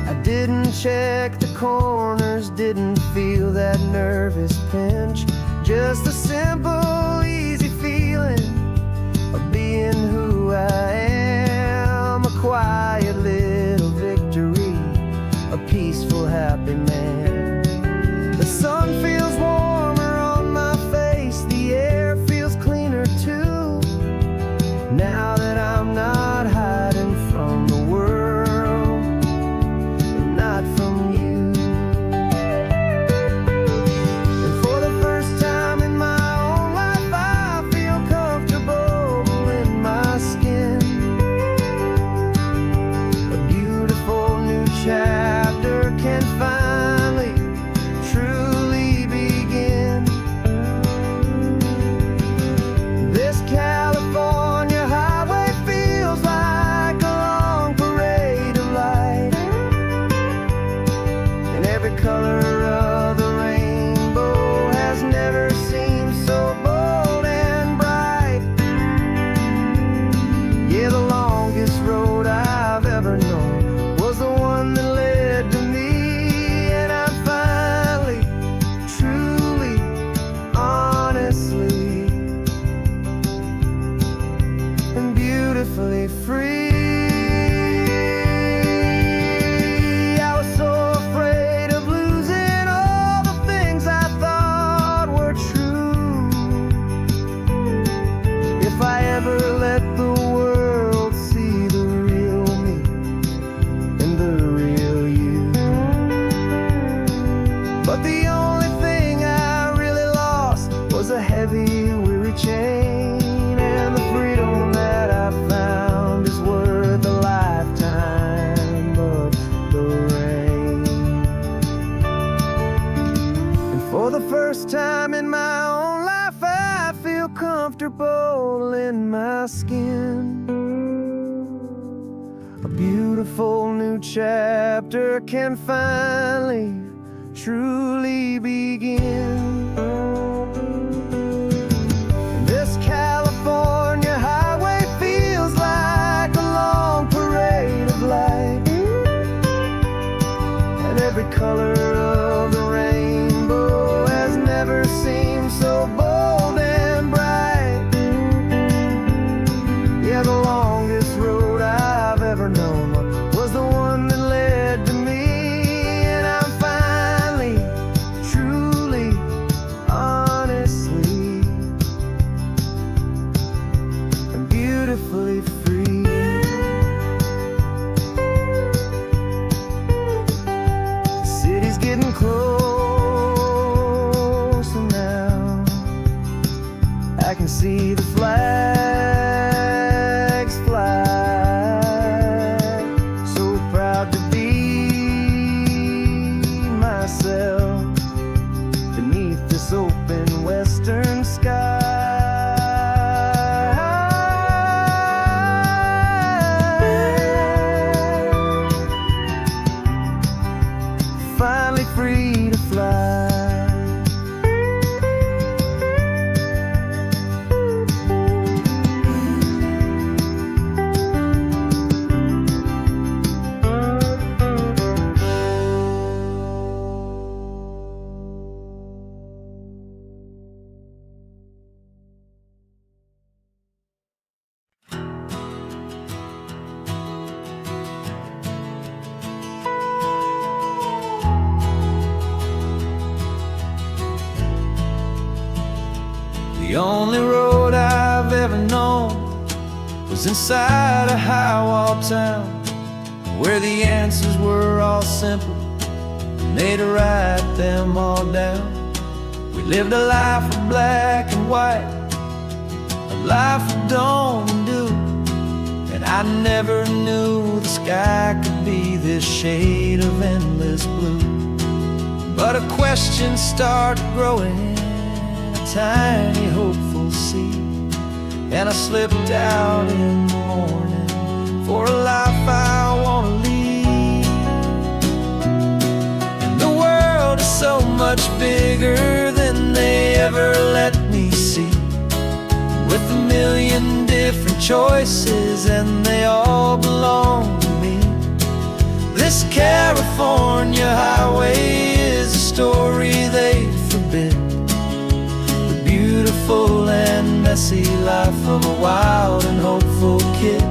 I didn't check the corners, didn't feel that nervous pinch. Just a simple, easy feeling of being who I am. A quiet little victory, a peaceful, happy man. The sun feels warmer on my face, the air feels cleaner too, now that I'm not hiding from the world and not from you. And for the first time in my own life, I feel comfortable in my skin. A beautiful new chapter can finally truly begin. This California highway feels like a long parade of light, and every color of the rainbow has never seemed so bold and bright. Yeah, the longest road I've ever known was the one that led to me, and I'm finally, truly, honestly, and beautifully free. I was so afraid of losing all the things I thought were true. If I ever let the world see the real me and the real you. But the only thing I really lost was a heavy, weary chain, and the freedom that I found is worth a lifetime of the rain. And for the first time in my own life, I feel comfortable in my skin. A beautiful new chapter can finally, truly begin. This California highway feels like a long parade of light, and every color of the rainbow has never seemed so bold and bright. Yeah, the longest road I've ever known was the one that led to me, and I'm finally, truly, honestly, and beautifully free. I can see the flags fly. So proud to be myself beneath this open western sky. Finally free to fly. The only road I've ever known was inside a high-wall town, where the answers were all simple and they'd write them all down. We lived a life of black and white, a life of dawn and dew, and I never knew the sky could be this shade of endless blue. But a question started growing, tiny hopeful seed, and I slipped out in the morning for a life I want to lead. And the world is so much bigger than they ever let me see, with a million different choices and they all belong to me. This California highway is a story they forbid, beautiful and messy life of a wild and hopeful kid.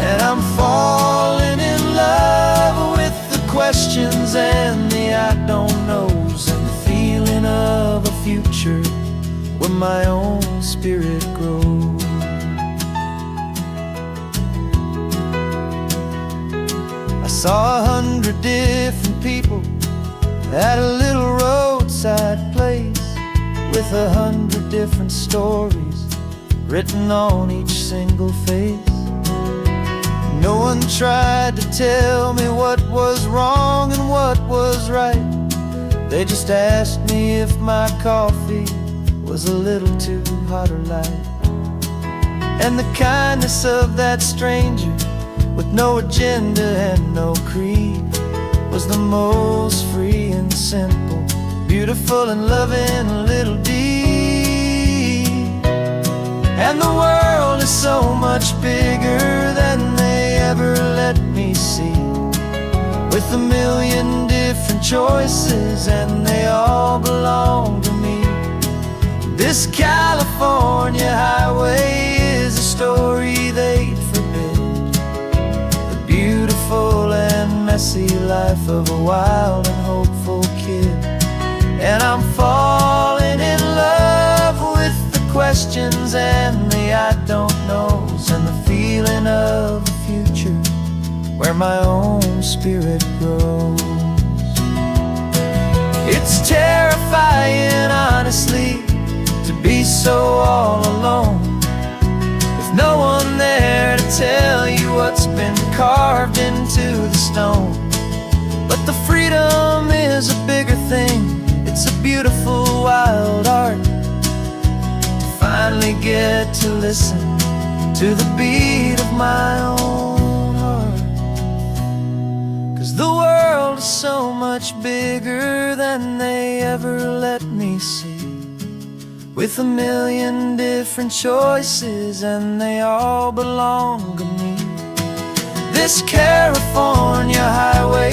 And I'm falling in love with the questions and the I don't knows, and the feeling of a future where my own spirit grows. I saw 100 different people at a little roadside place, with 100 different stories written on each single face. No one tried to tell me what was wrong and what was right. They just asked me if my coffee was a little too hot or light. And the kindness of that stranger, with no agenda and no creed, was the most free and simple, beautiful and loving little deed. And the world is so much bigger than they ever let me see, with a million different choices and they all belong to me. This California highway is a story they'd forbid, the beautiful and messy life of a wild and hopeful kid. And I'm falling in love with the questions and the I don't knows, and the feeling of a future where my own spirit grows. It's terrifying, honestly, to be so all alone, with no one there to tell you what's been carved into the stone. But the freedom is a bigger thing. It's a beautiful wild art to finally get to listen to the beat of my own heart. 'Cause the world is so much bigger than they ever let me see, with a million different choices and they all belong to me. This California highway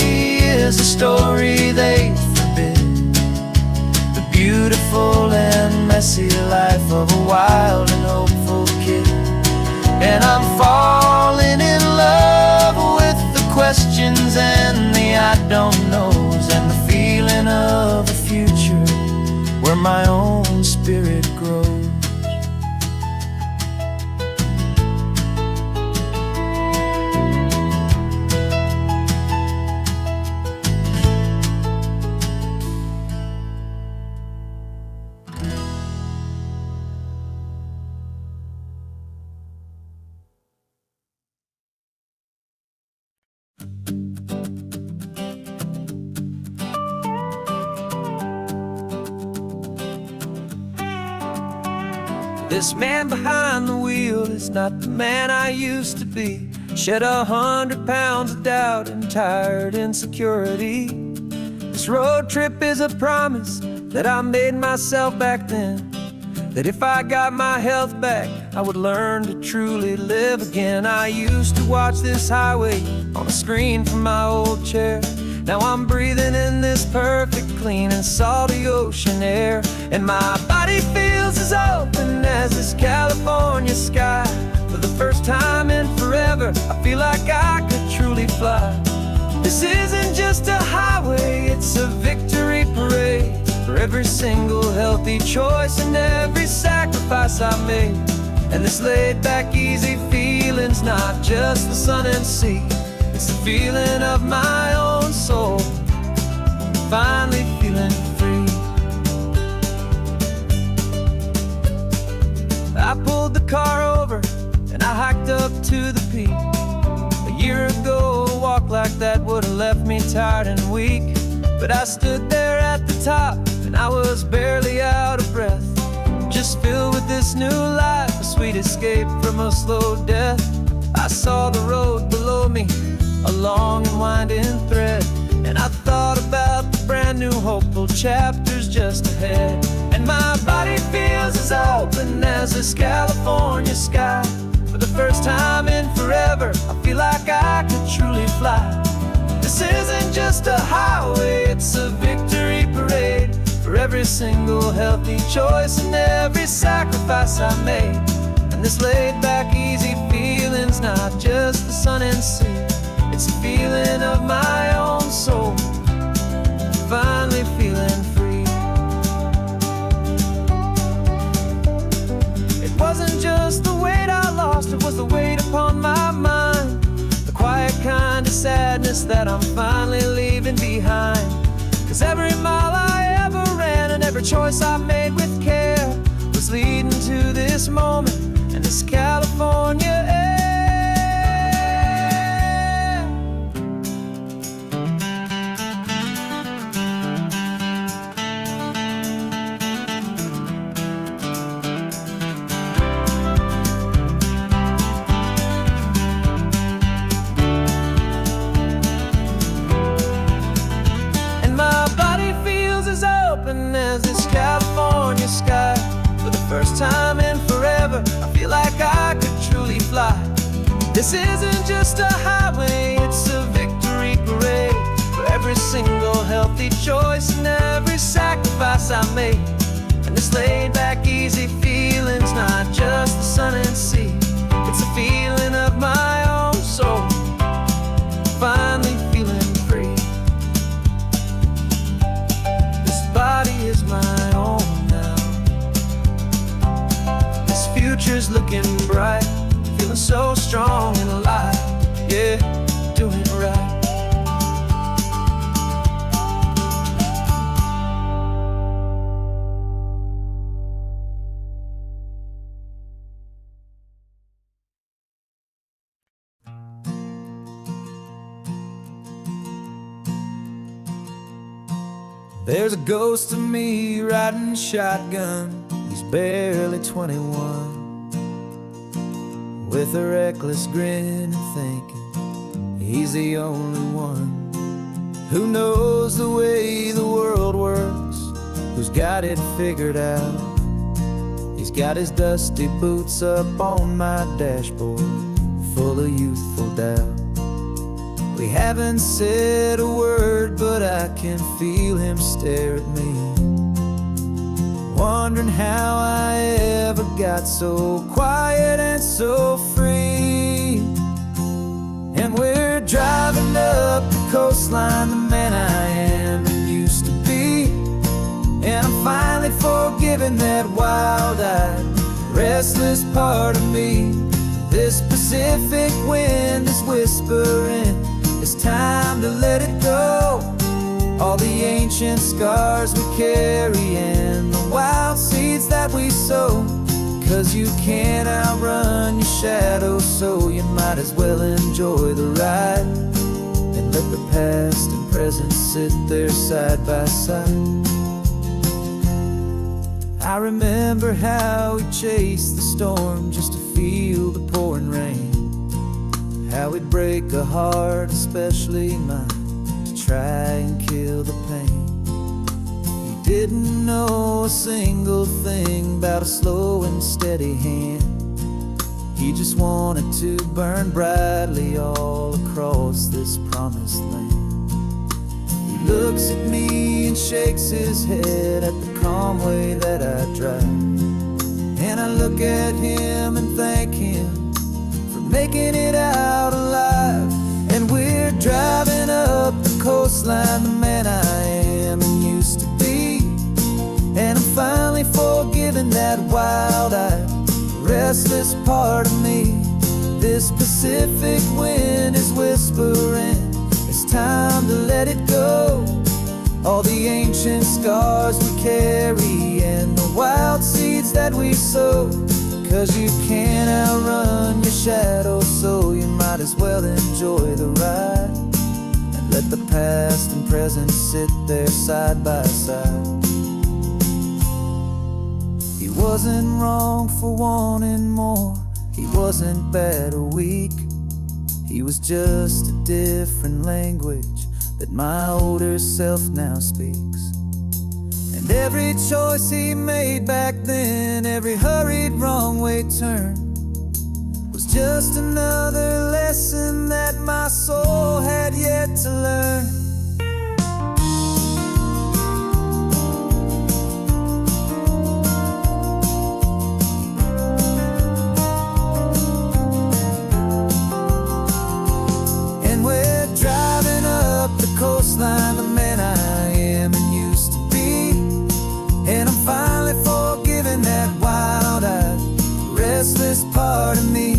is a story they forbid, the beautiful and messy life of a wild and hopeful kid. And I'm falling in love with the questions and the I don't knows, and the feeling of a future where my own spirit grows. This man behind the wheel is not the man I used to be. Shed 100 pounds of doubt and tired insecurity. This road trip is a promise that I made myself back then, that if I got my health back, I would learn to truly live again. I used to watch this highway on a screen from my old chair. Now I'm breathing in this perfect, clean and salty ocean air. And my body feels as open as this California sky. For the first time in forever, I feel like I could truly fly. This isn't just a highway, it's a victory parade. For every single healthy choice and every sacrifice I made. And this laid back, easy feeling's not just the sun and sea. It's the feeling of my own soul, finally feeling free. I pulled the car over and I hiked up to the peak. A year ago, a walk like that would have left me tired and weak. But I stood there at the top and I was barely out of breath, just filled with this new life, a sweet escape from a slow death. I saw the road below me, a long and winding thread, and I thought about the brand new hopeful chapters just ahead. And my body feels as open as this California sky. For the first time in forever, I feel like I could truly fly. This isn't just a highway, it's a victory parade. For every single healthy choice and every sacrifice I made. And this laid back, easy feeling's not just the sun and sea. It's a feeling of my own soul, finally feeling free. It wasn't just the weight I lost, it was the weight upon my mind. The quiet kind of sadness that I'm finally leaving behind. 'Cause every mile I ever ran and every choice I made with care was leading to this moment and this California air. As this California sky. For the first time in forever, I feel like I could truly fly. This isn't just a highway, it's a victory parade. For every single healthy choice and every sacrifice I made. And this laid back, easy feeling's not just the sun and sea. It's a feeling of my own soul, finally feeling free. Body is my own now. This future's looking bright, feeling so strong and alive. Yeah, doing it right. There's a ghost of me riding shotgun. He's barely 21, with a reckless grin and thinking he's the only one who knows the way the world works, who's got it figured out. He's got his dusty boots up on my dashboard, full of youthful doubt. We haven't said a word, but I can feel him stare at me, wondering how I ever got so quiet and so free. And we're driving up the coastline, the man I am and used to be. And I'm finally forgiving that wild-eyed, restless part of me. This Pacific wind is whispering, it's time to let it go. All the ancient scars we carry and the wild seeds that we sow. 'Cause you can't outrun your shadow, so you might as well enjoy the ride and let the past and present sit there side by side. I remember how we chased the storm just to feel the pouring rain. How we'd break a heart, especially mine, to try and kill the pain. He didn't know a single thing about a slow and steady hand. He just wanted to burn brightly all across this promised land. He looks at me and shakes his head at the calm way that I drive. And I look at him and thank him for making it out alive. And we're driving up the coastline, the man I am and used to be. And I'm finally forgiving that wild-eyed, restless part of me. This Pacific wind is whispering, it's time to let it go. All the ancient scars we carry and the wild seeds that we sow. 'Cause you can't outrun your shadow, so you might as well enjoy the ride. And let the past and present sit there side by side. He wasn't wrong for wanting more. He wasn't bad or weak. He was just a different language that my older self now speaks. And every choice he made back then, every hurried wrong way turn, was just another lesson that my soul had yet to learn. Coastline, the man I am and used to be. And I'm finally forgiving that wild-eyed, restless part of me.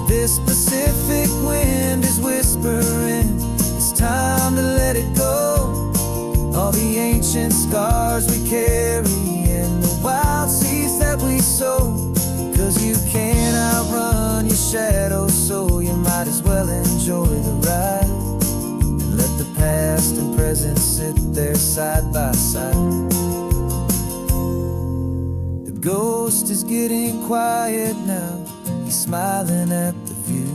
This Pacific wind is whispering, it's time to let it go. All the ancient scars we carry and the wild seeds that we sow. 'Cause you can't outrun your shadow, so you might as well enjoy the ride. Let the past and present sit there side by side. The ghost is getting quiet now. He's smiling at the view.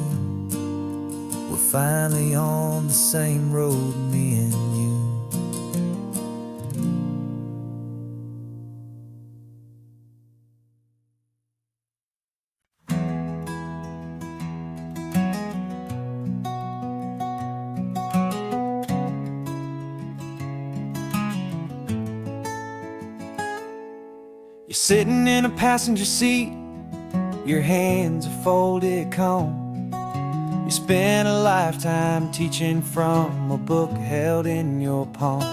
We're finally on the same road, me and you. You're sitting in a passenger seat, your hands are folded calm. You spent a lifetime teaching from a book held in your palm.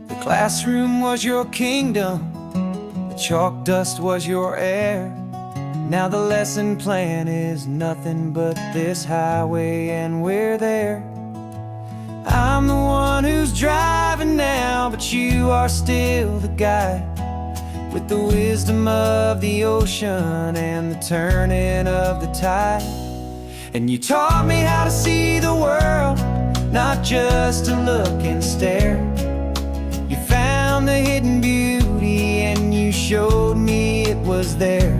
The classroom was your kingdom, the chalk dust was your air. Now the lesson plan is nothing but this highway and we're there. I'm the one who's driving now, but you are still the guide, with the wisdom of the ocean and the turning of the tide. And you taught me how to see the world, not just to look and stare. You found the hidden beauty and you showed me it was there.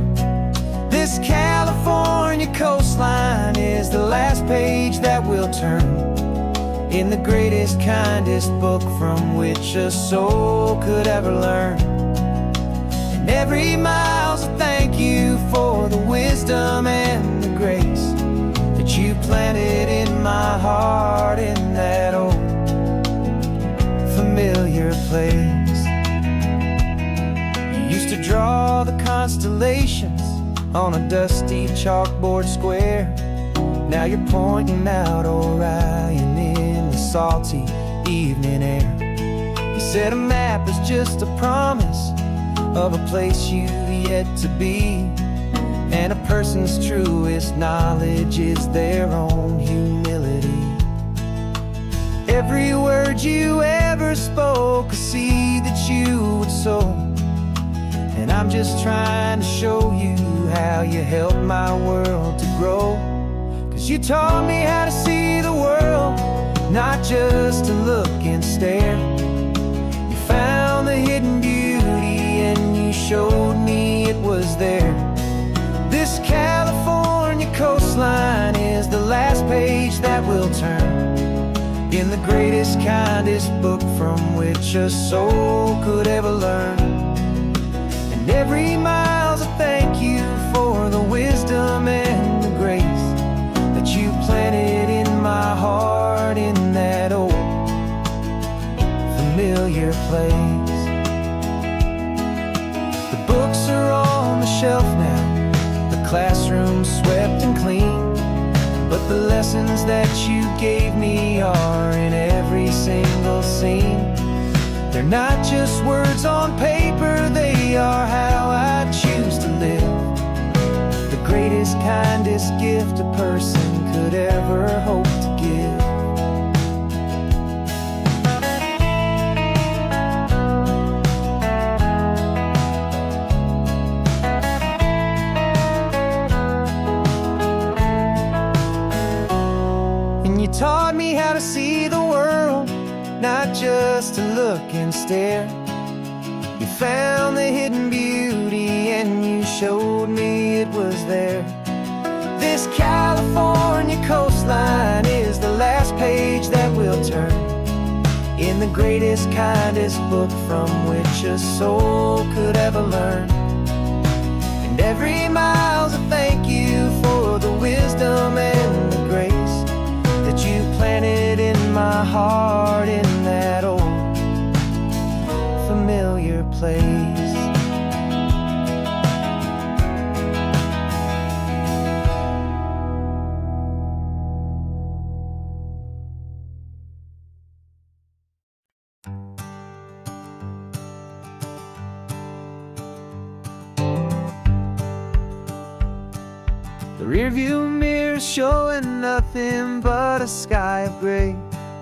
This California coastline is the last page that we'll turn in the greatest, kindest book from which a soul could ever learn. And every mile's a thank you for the wisdom and the grace that you planted in my heart in that old familiar place. You used to draw the constellations on a dusty chalkboard square. Now you're pointing out Orion in the salty evening air. You said a map is just a promise of a place you've yet to be, and a person's truest knowledge is their own humility. Every word you ever spoke, a seed that you would sow. And I'm just trying to show you how you helped my world to grow. 'Cause you taught me how to see the world, not just to look and stare. You found the hidden beauty and you showed me it was there. This California coastline is the last page that will turn in the greatest, kindest book from which a soul could ever learn. And every mile's a thank you for the wisdom and the grace that you planted in my heart in that old familiar place. The books are on the shelf now, the classroom swept and clean, but the lessons that you gave me are in every single scene. They're not just words on paper, they are how I choose to live. The greatest, kindest gift a person could ever hope to give. You taught me how to see the world, not just to look and stare. You found the hidden beauty and you showed me it was there. This California coastline is the last page that will turn in the greatest, kindest book from which a soul could ever learn. And every mile's a thank you for the wisdom and the grace that you planted in my heart in that old familiar place. The rearview mirror's showing nothing but a sky of gray.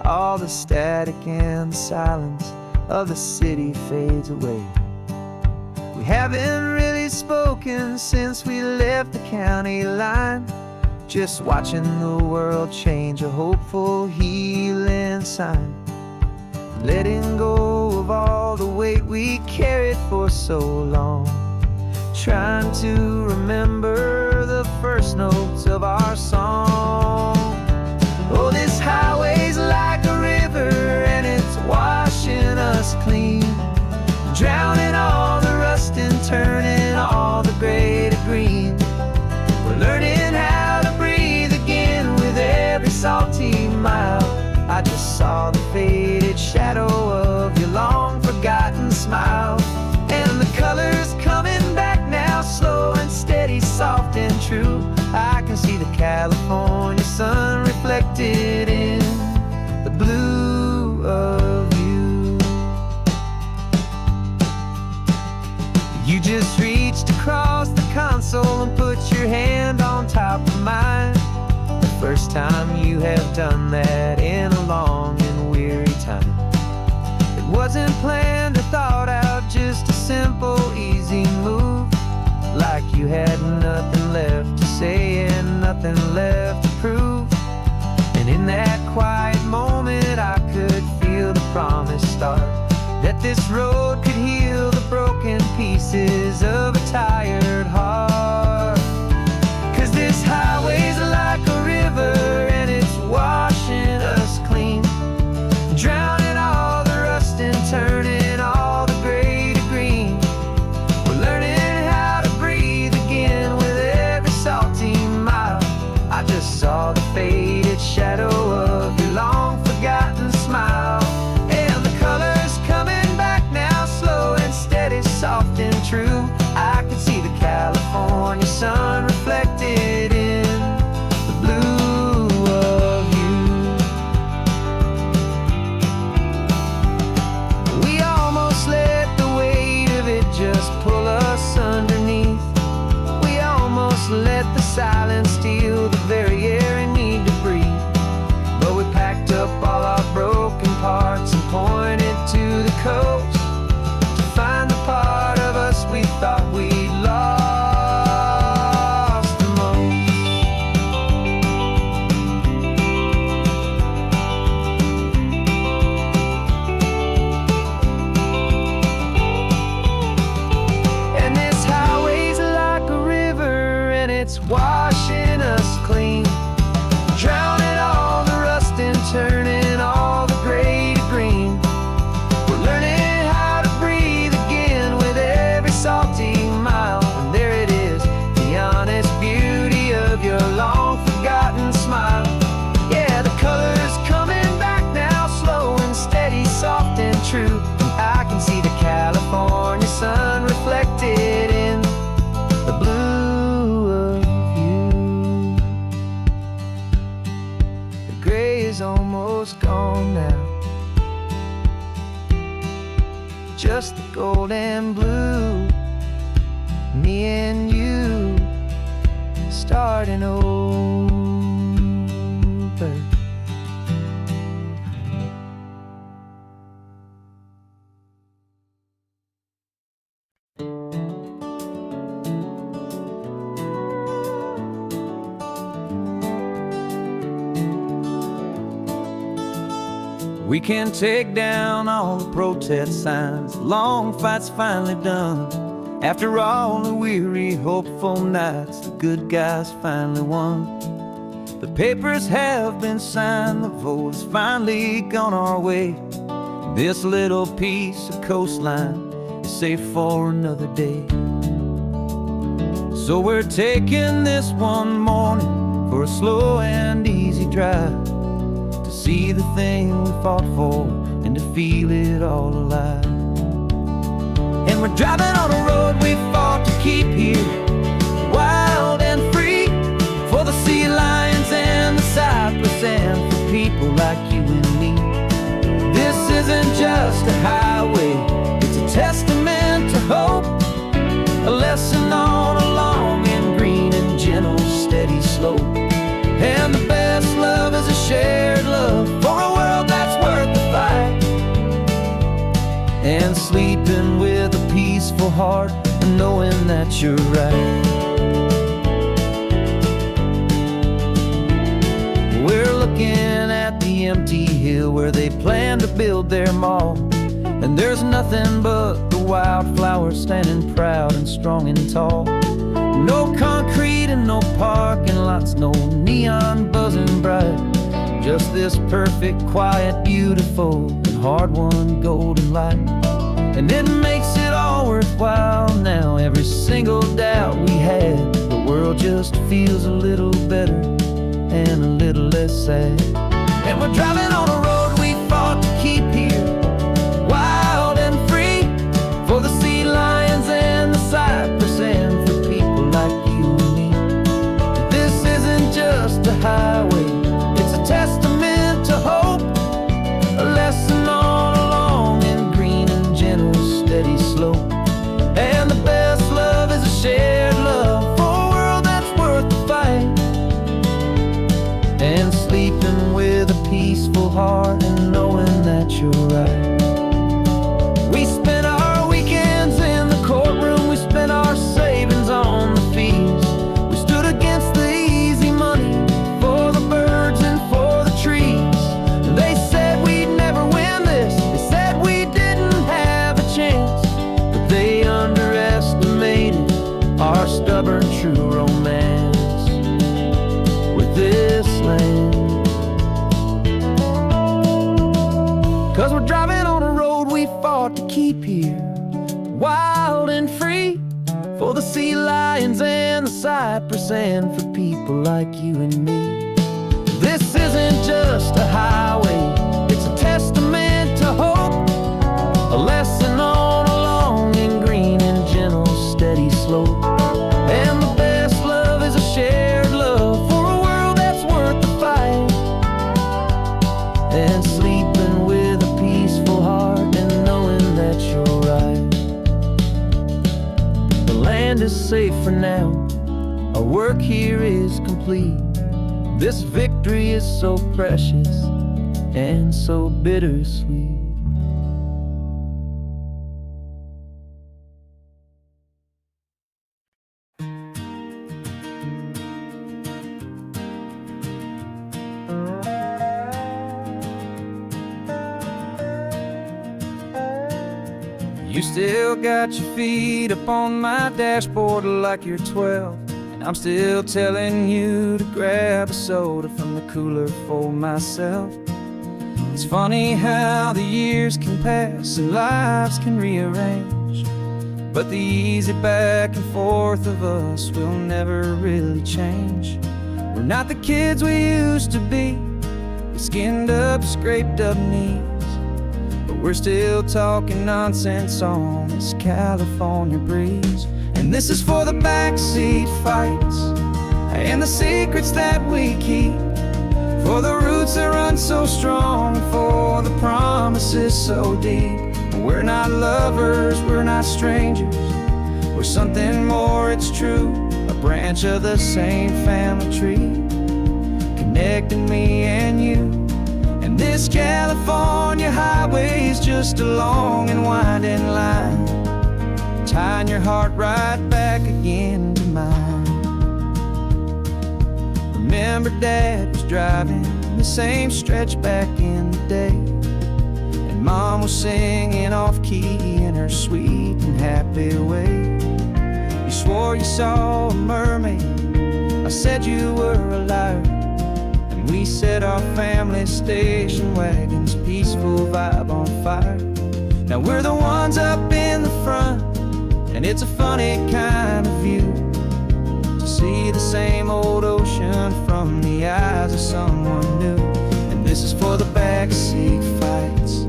All the static and the silence of the city fades away. We haven't really spoken since we left the county line, just watching the world change, a hopeful healing sign. Letting go of all the weight we carried for so long, trying to remember the first notes of our song. Oh, this highway's like a river and it's washing us clean, drowning all the rust and turning all the gray to green. We're learning how to breathe again with every salty mile. I just saw the faded shadow of your long forgotten smile, and the colors coming back now, slow and steady, soft and true. I can see the California sun reflected in the blue of you. You just reached across the console and put your hand on top of mine. The first time you have done that in a long and weary time. It wasn't planned or thought out, just a simple, easy move. Like you had nothing left to say and nothing left to prove. And in that quiet moment I could feel the promise start, that this road could heal the broken pieces of a tired heart. 'Cause this highway's like a river and it's washing us clean, drowning all the rust and turning all the gray to green. We're learning how to breathe again with every salty mile. I just saw the faded shadow of your long forgotten smile, and the colors coming back now, slow and steady, soft and true. I could see the California sun reflected in the blue of you. We almost let the weight of it just pull us underneath. We almost let the silence steal the very air I need to breathe. But we packed up all our broken parts and pointed to the coast to find the part of us we thought we'd lost the most. that's washing us clean, drowning all the rust and turning all the gray to green. We're learning how to breathe again with every salty mile. And there it is, the honest beauty of your long forgotten smile. Yeah, the color's coming back now, slow and steady, soft and true. And I can see the California sun reflected in the blue of you. The gray is almost gone now, just the gold and blue. Me and you starting over. We can take down all the protest signs, long fight's finally done. After all the weary, hopeful nights, the good guys finally won. The papers have been signed, the vote has finally gone our way. This little piece of coastline is safe for another day. So we're taking this one morning for a slow and easy drive, to see the thing we fought for and to feel it all alive. And we're driving on a road we fought to keep here, wild and free, for the sea lions and the cypress and for people like you and me. This isn't just a highway, it's a testament to hope, a lesson on a long and green and gentle steady slope. And the best love is a shared love for a world that's worth the fight, and sleeping with a peaceful heart and knowing that you're right. We're looking at the empty hill where they plan to build their mall, and there's nothing but the wildflowers standing proud and strong and tall. No concrete and no parking lots, no neon buzzing bright, just this perfect, quiet, beautiful, and hard-won golden light. And it makes it all worthwhile now, every single doubt we had. The world just feels a little better and a little less sad. And we're driving on a road we fought to keep here, wild and free, for the sea lions and the cypress and for people like you and me. This isn't just a highway, it's a testament to hope, a lesson on a long and green and gentle steady slope. And the best love is a shared love for a world that's worth the fight, and sleeping with a peaceful heart and knowing that you're right. We spent our weekends in the courtroom, we spent our savings on the fees. We stood against the easy money for the birds and for the trees. And they said we'd never win this, they said we didn't have a chance, but they underestimated our stubborn true romance with this land. 'Cause we're driving on a road we fought to keep here, wild and free, for the sea lions and the cypress and for people like you and me. This isn't just a highway, it's a testament to hope, a lesson on a long and green and gentle steady slope. And the best love is a shared love for a world that's worth the fight, and sleeping with a peaceful heart and knowing that you're right. The land is safe for now, our work here is complete. This victory is so precious and so bittersweet. You still got your feet up on my dashboard like you're 12, And I'm still telling you to grab a soda from the cooler for myself. It's funny how the years can pass and lives can rearrange, but the easy back and forth of us will never really change. We're not the kids we used to be, with skinned up, scraped up knees, but we're still talking nonsense on this California breeze. And this is for the backseat fights and the secrets that we keep, for the roots that run so strong, for the promises so deep. We're not lovers, we're not strangers, we're something more, it's true. A branch of the same family tree, connecting me and you. And this California highway is just a long and winding line, tying your heart right back again to mine. Remember Dad was driving the same stretch back in the day, and Mom was singing off-key in her sweet and happy way. You swore you saw a mermaid, I said you were a liar, and we set our family station wagon's peaceful vibe on fire. Now we're the ones up in the front, and it's a funny kind of view to see the same old ocean from the eyes of someone new. And this is for the backseat fights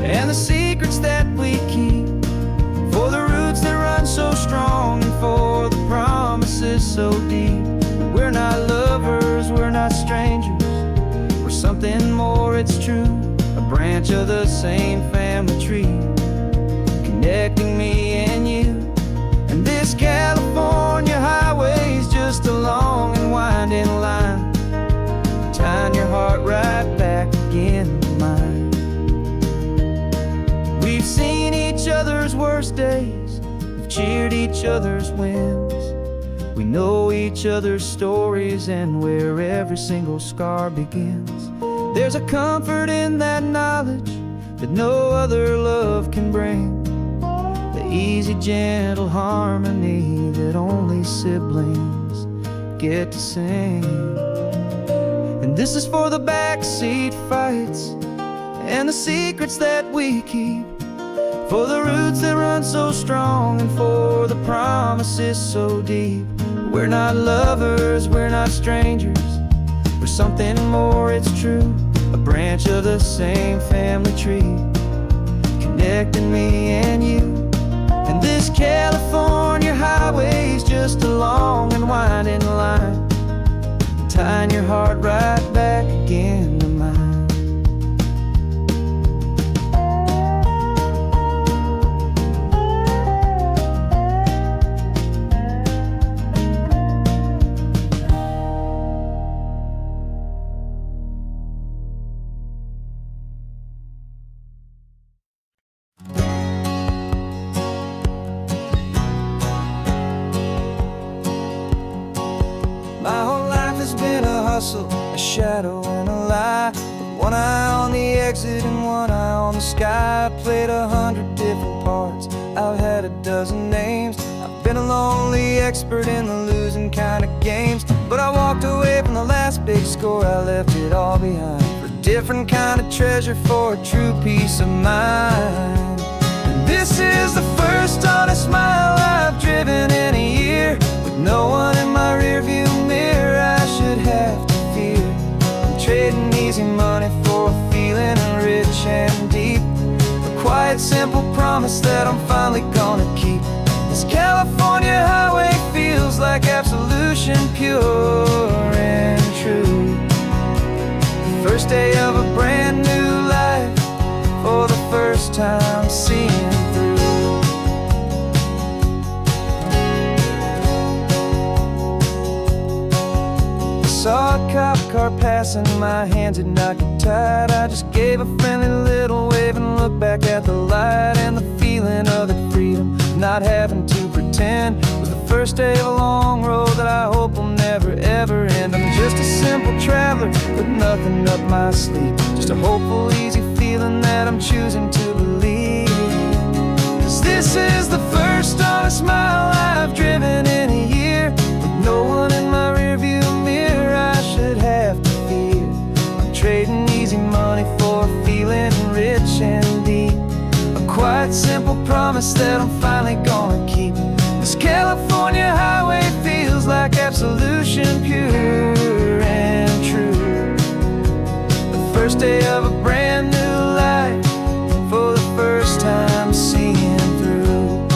and the secrets that we keep, for the roots that run so strong and for the promises so deep. We're not lovers, we're not strangers, we're something more, it's true. A branch of the same family tree, connecting me and you. And this California highway is just a long and winding line, tying your heart right back again to mine. We've seen each other's worst days, we've cheered each other's wins, we know each other's stories and where every single scar begins. There's a comfort in that knowledge that no other love can bring, the easy, gentle harmony that only siblings get to sing. And this is for the backseat fights and the secrets that we keep, for the roots that run so strong and for the promises so deep. We're not lovers, we're not strangers, we're something more, it's true. A branch of the same family tree, connecting me and you. And this California highway is just a long and winding line, tying your heart right back again to mine. My whole life has been a hustle, a shadow and a lie, with one eye on the exit and one eye on the sky. I've played 100 different parts, I've had a dozen names, I've been a lonely expert in the losing kind of games. But I walked away from the last big score, I left it all behind, for a different kind of treasure, for a true peace of mind. And this is the first honest mile I've driven in a year, with no one in my rearview mirror I should have to fear. I'm trading easy money for a feeling rich and deep, a quiet, simple promise that I'm finally gonna keep. This California highway feels like absolution, pure and true. The first day of a brand new life, for the first time seeing through. Saw a cop car passing, my hands had not got tied. I just gave a friendly little wave and looked back at the light. And the feeling of the freedom, not having to pretend, was the first day of a long road that I hope will never ever end. I'm just a simple traveler with nothing up my sleeve, just a hopeful, easy feeling that I'm choosing to believe. 'Cause this is the first honest mile I've driven in a year, with no promise that I'm finally gonna keep. This California highway feels like absolution, pure and true. The first day of a brand new life, for the first time seeing through.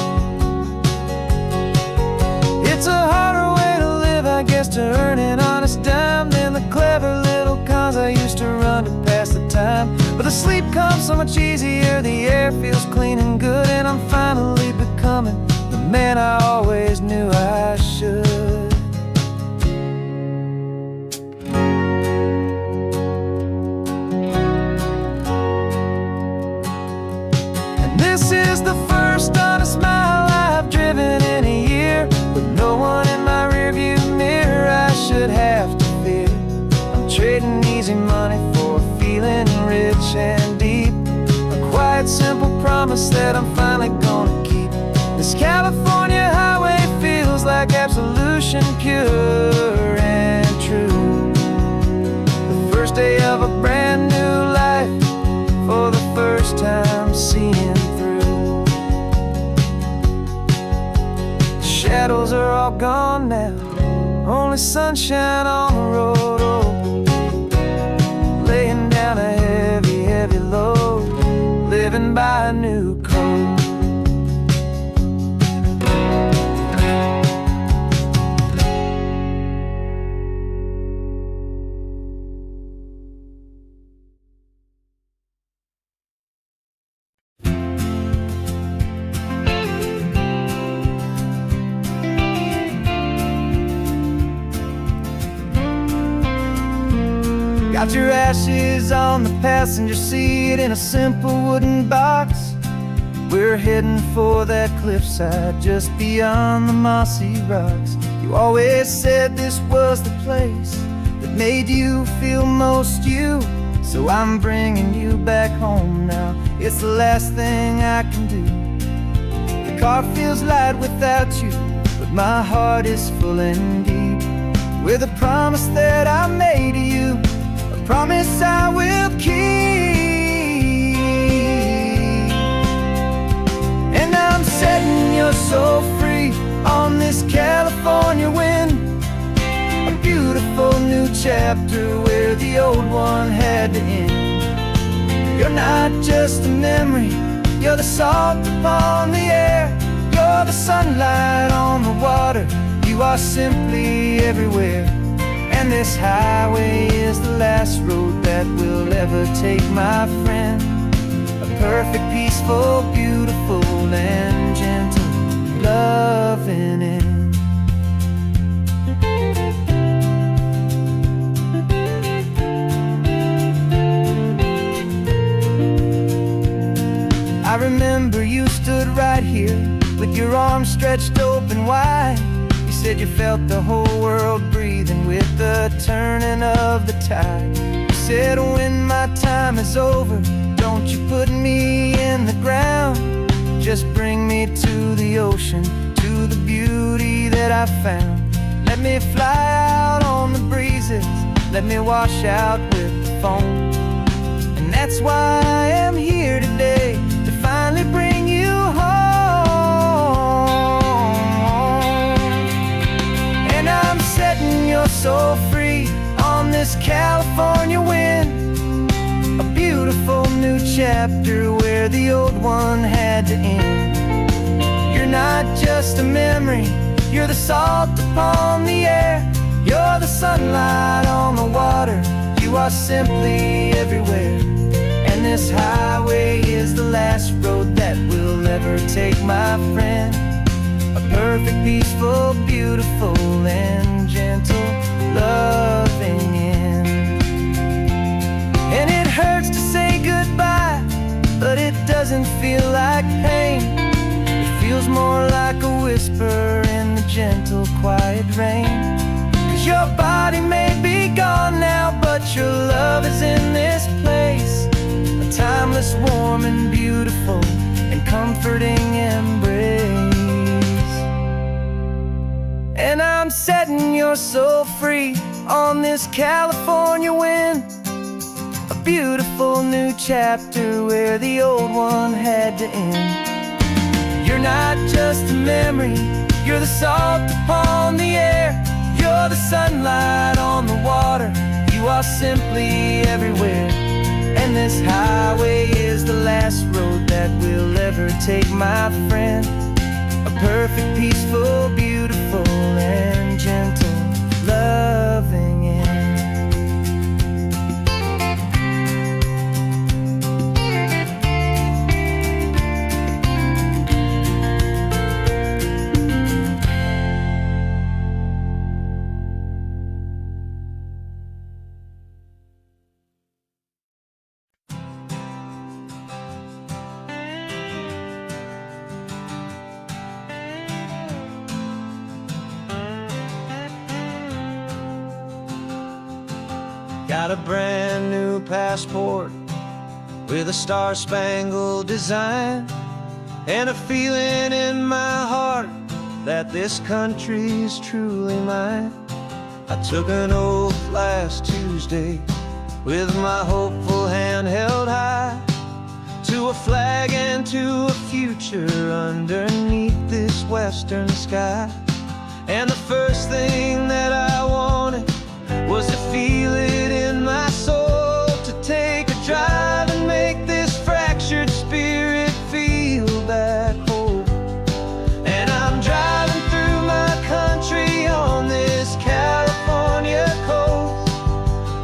It's a harder way to live, I guess, to earn an honest dime than the clever little cons I used to run to pass the time. But the sleep comes so much easier, the air feels clean and good, and I'm finally becoming the man I always knew I should. And this is the first honest mile I've driven in a year, with no one in my rearview mirror I should have to fear. I'm trading easy money for feeling rich and deep, a quiet, simple promise that I'm finally gonna keep. This California highway feels like absolution, pure and true. The first day of a brand new life, for the first time seeing through. The shadows are all gone now, only sunshine on the road. Oh, laying down a heavy, heavy load, living by a new code. Got your ashes on the passenger seat in a simple wooden box. We're heading for that cliffside just beyond the mossy rocks. You always said this was the place that made you feel most you, so I'm bringing you back home now. It's the last thing I can do. The car feels light without you, but my heart is full and deep with a promise that I made to you, promise I will keep. And I'm setting your soul free on this California wind, a beautiful new chapter where the old one had to end. You're not just a memory, you're the salt upon the air, you're the sunlight on the water, you are simply everywhere. And this highway is the last road that will ever take, my friend. A perfect, peaceful, beautiful, and gentle, loving end. I remember you stood right here with your arms stretched open wide. You said you felt the whole world breathing with the turning of the tide. You said when my time is over, don't you put me in the ground, just bring me to the ocean, to the beauty that I found. Let me fly out on the breezes, let me wash out with the foam. And that's why I am here today, to finally bring you home. I'm setting your soul free on this California wind, a beautiful new chapter where the old one had to end. You're not just a memory, you're the salt upon the air, you're the sunlight on the water, you are simply everywhere. And this highway is the last road that we'll ever take, my friend. A perfect, peaceful, beautiful, and gentle, loving end. And it hurts to say goodbye, but it doesn't feel like pain. It feels more like a whisper in the gentle, quiet rain. 'Cause your body may be gone now, but your love is in this place, a timeless, warm, and beautiful, and comforting embrace. And I'm setting your soul free on this California wind, a beautiful new chapter where the old one had to end. You're not just a memory, you're the salt upon the air. You're the sunlight on the water, you are simply everywhere. And this highway is the last road that we'll ever take, my friend. A perfect, peaceful, beautiful, and gentle, loving end. Got a brand new passport with a star-spangled design, and a feeling in my heart that this country's truly mine. I took an oath last Tuesday with my hopeful hand held high, to a flag and to a future underneath this western sky. And the first thing that I wanted was to feel it in my soul, to take a drive and make this fractured spirit feel back home. And I'm driving through my country on this California coast,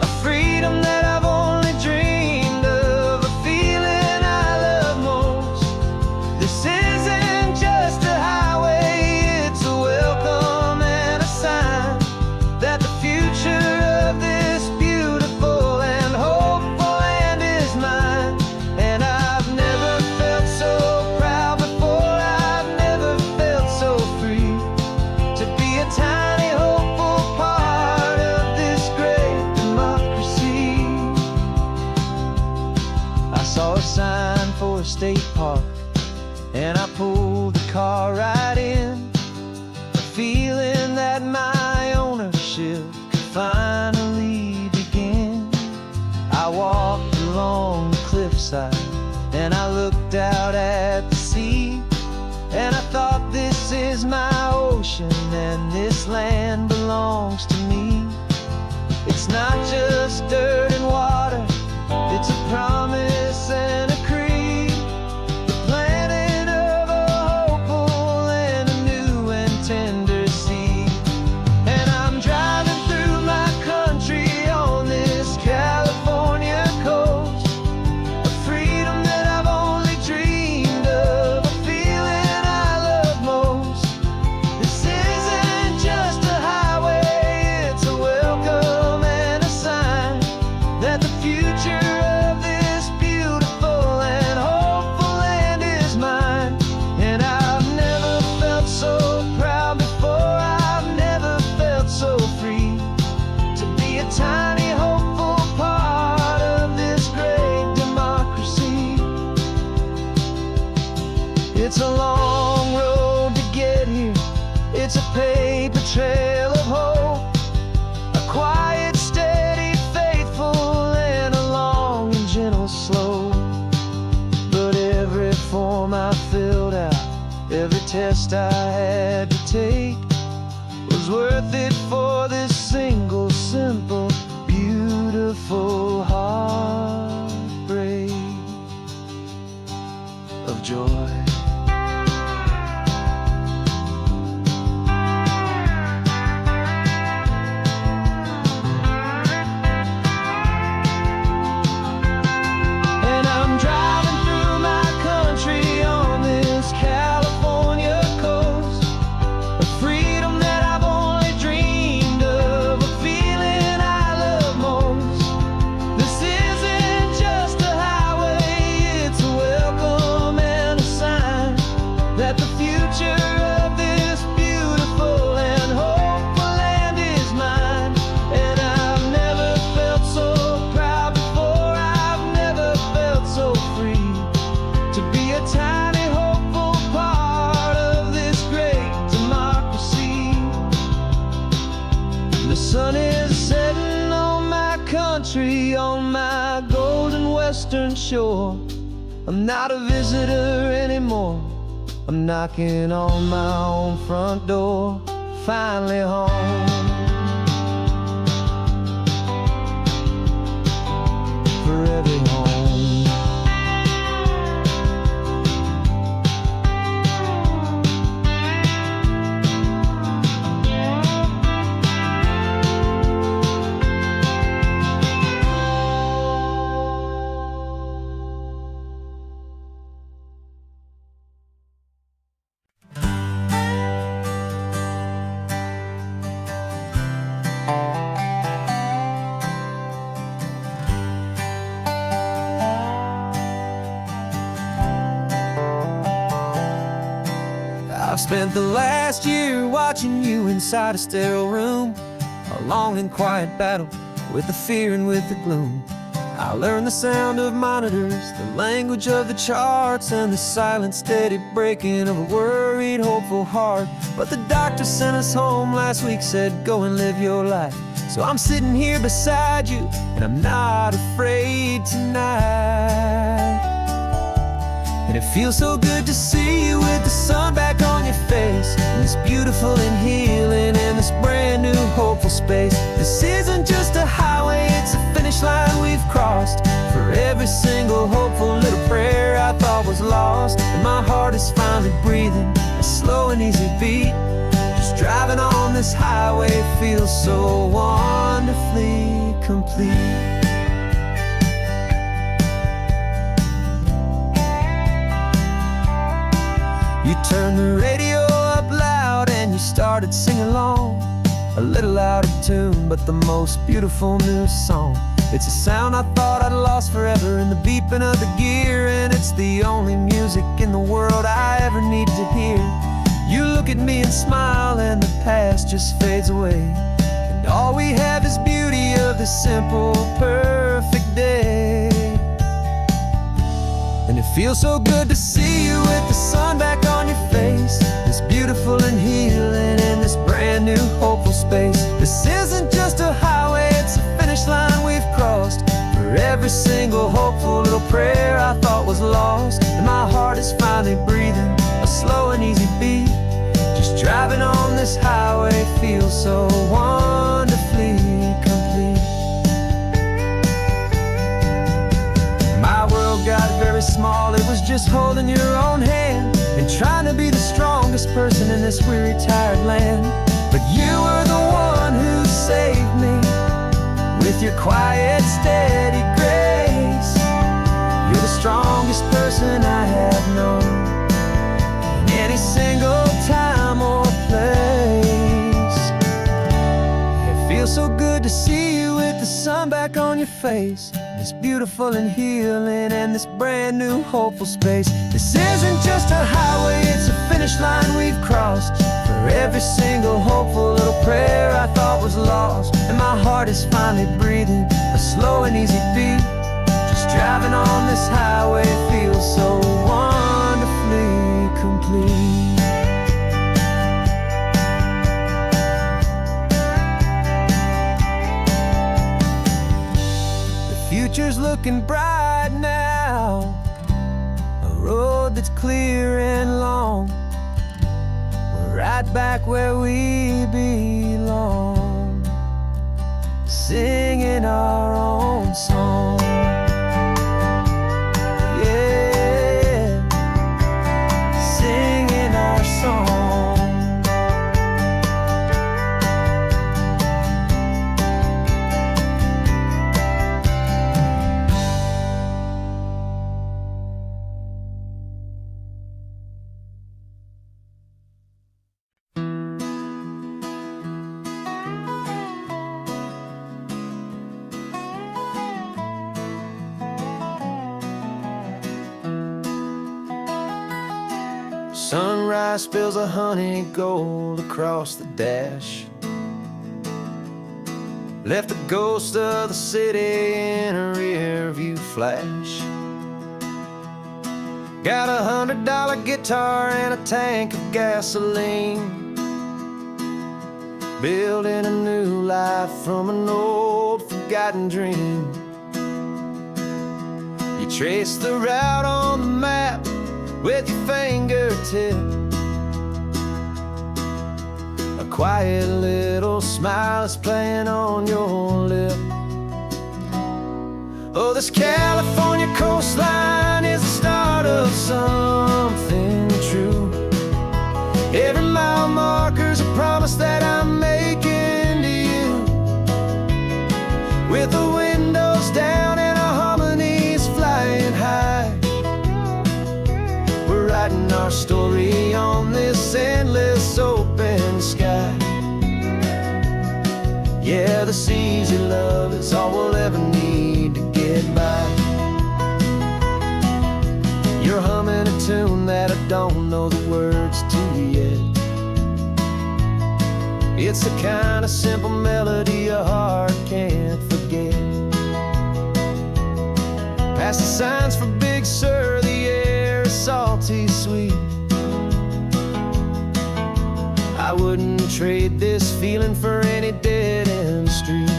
a freedom that I've only dreamed of, a feeling I love most. This isn't just a highway, it's a welcome and a sign that the future of this beautiful and hopeful land is mine. And I've never felt so proud before, I've never felt so free, to be a tiny hopeful part of this great democracy. I saw a sign for a state park, and I pulled the car right in, a feeling that my ownership could finally begin. I walked along the cliffside and I looked out at the sea, and I thought, this is my ocean and this land belongs to me. It's not just dirt and water, it's a promise and a creed, the planting of a hopeful and a new and tender seed. And I'm driving through my country on this California coast, a freedom that I've only dreamed of, a feeling I love most. This isn't just a highway, it's a welcome and a sign that the future of this beautiful and hopeful land is mine. And I've never felt so proud before, I've never felt so free, to be a tiny hopeful part of this great democracy. It's a long road to get here, it's a paper trail of hope, a quiet, steady, faithful, and a long and gentle slope. But every form I filled out, every test I had to take, was worth it for this single, simple, beautiful heartbreak of joy. And I'm driving through my country on this California coast, a freedom that I've only dreamed of, a feeling I love most. This isn't just a highway, it's a welcome and a sign that the future of this beautiful and hopeful land is mine. And I've never felt so proud before, I've never felt so free, to be a tiny hopeful part of this great democracy. The sun is setting on my country, on my golden western shore. I'm not a visitor anymore, I'm knocking on my own front door, finally home. Forever home. I've spent the last year watching you inside a sterile room, a long and quiet battle with the fear and with the gloom. I learned the sound of monitors, the language of the charts, and the silent, steady breaking of a worried, hopeful heart. But the doctor sent us home last week, said, go and live your life. So I'm sitting here beside you, and I'm not afraid tonight. And it feels so good to see you with the sun back on your face, and this beautiful and healing in this brand new hopeful space. This isn't just a highway, it's a finish line we've crossed. For every single hopeful little prayer I thought was lost, and my heart is finally breathing a slow and easy beat. Just driving on this highway feels so wonderfully complete. You turned the radio up loud and you started singing along, a little out of tune, but the most beautiful new song. It's a sound I thought I'd lost forever in the beeping of the gear, and it's the only music in the world I ever need to hear. You look at me and smile, and the past just fades away, and all we have is beauty of this simple, perfect day. And it feels so good to see you with the sun back on your face, this beautiful and healing in this brand new hopeful space. This isn't just a highway, it's a finish line we've crossed. For every single hopeful little prayer I thought was lost, and my heart is finally breathing a slow and easy beat. Just driving on this highway feels so wonderfully complete. My world got very small, it was just holding your own hand and trying to be the strongest person in this weary, tired land. But you were the one who saved me with your quiet, steady grace. You're the strongest person I have known in any single time or place. It feels so good to see you with the sun back on your face, this beautiful and healing and this brand new hopeful space. This isn't just a highway, it's a finish line we've crossed. For every single hopeful little prayer I thought was lost, and my heart is finally breathing a slow and easy beat. Just driving on this highway feels so wonderfully complete. Future's looking bright now, a road that's clear and long. We're right back where we belong, singing our own song. Yeah, singing our song. Sunrise spills a honey gold across the dash, left the ghost of the city in a rear view flash. Got $100 guitar and a tank of gasoline, building a new life from an old forgotten dream. You trace the route on the map with your fingertip. A quiet little smile is playing on your lip. Oh, this California coastline is the start of something true. Every mile marker's a promise that I'm making to you. With the windows down and our harmonies flying high, we're writing our story on this endless open sky. Yeah, this easy love is all we'll ever need to get by. You're humming a tune that I don't know the words to yet. It's the kind of simple melody your heart can't forget. Past the signs for Big Sur, the air is salty sweet. I wouldn't trade this feeling for any dead-end street.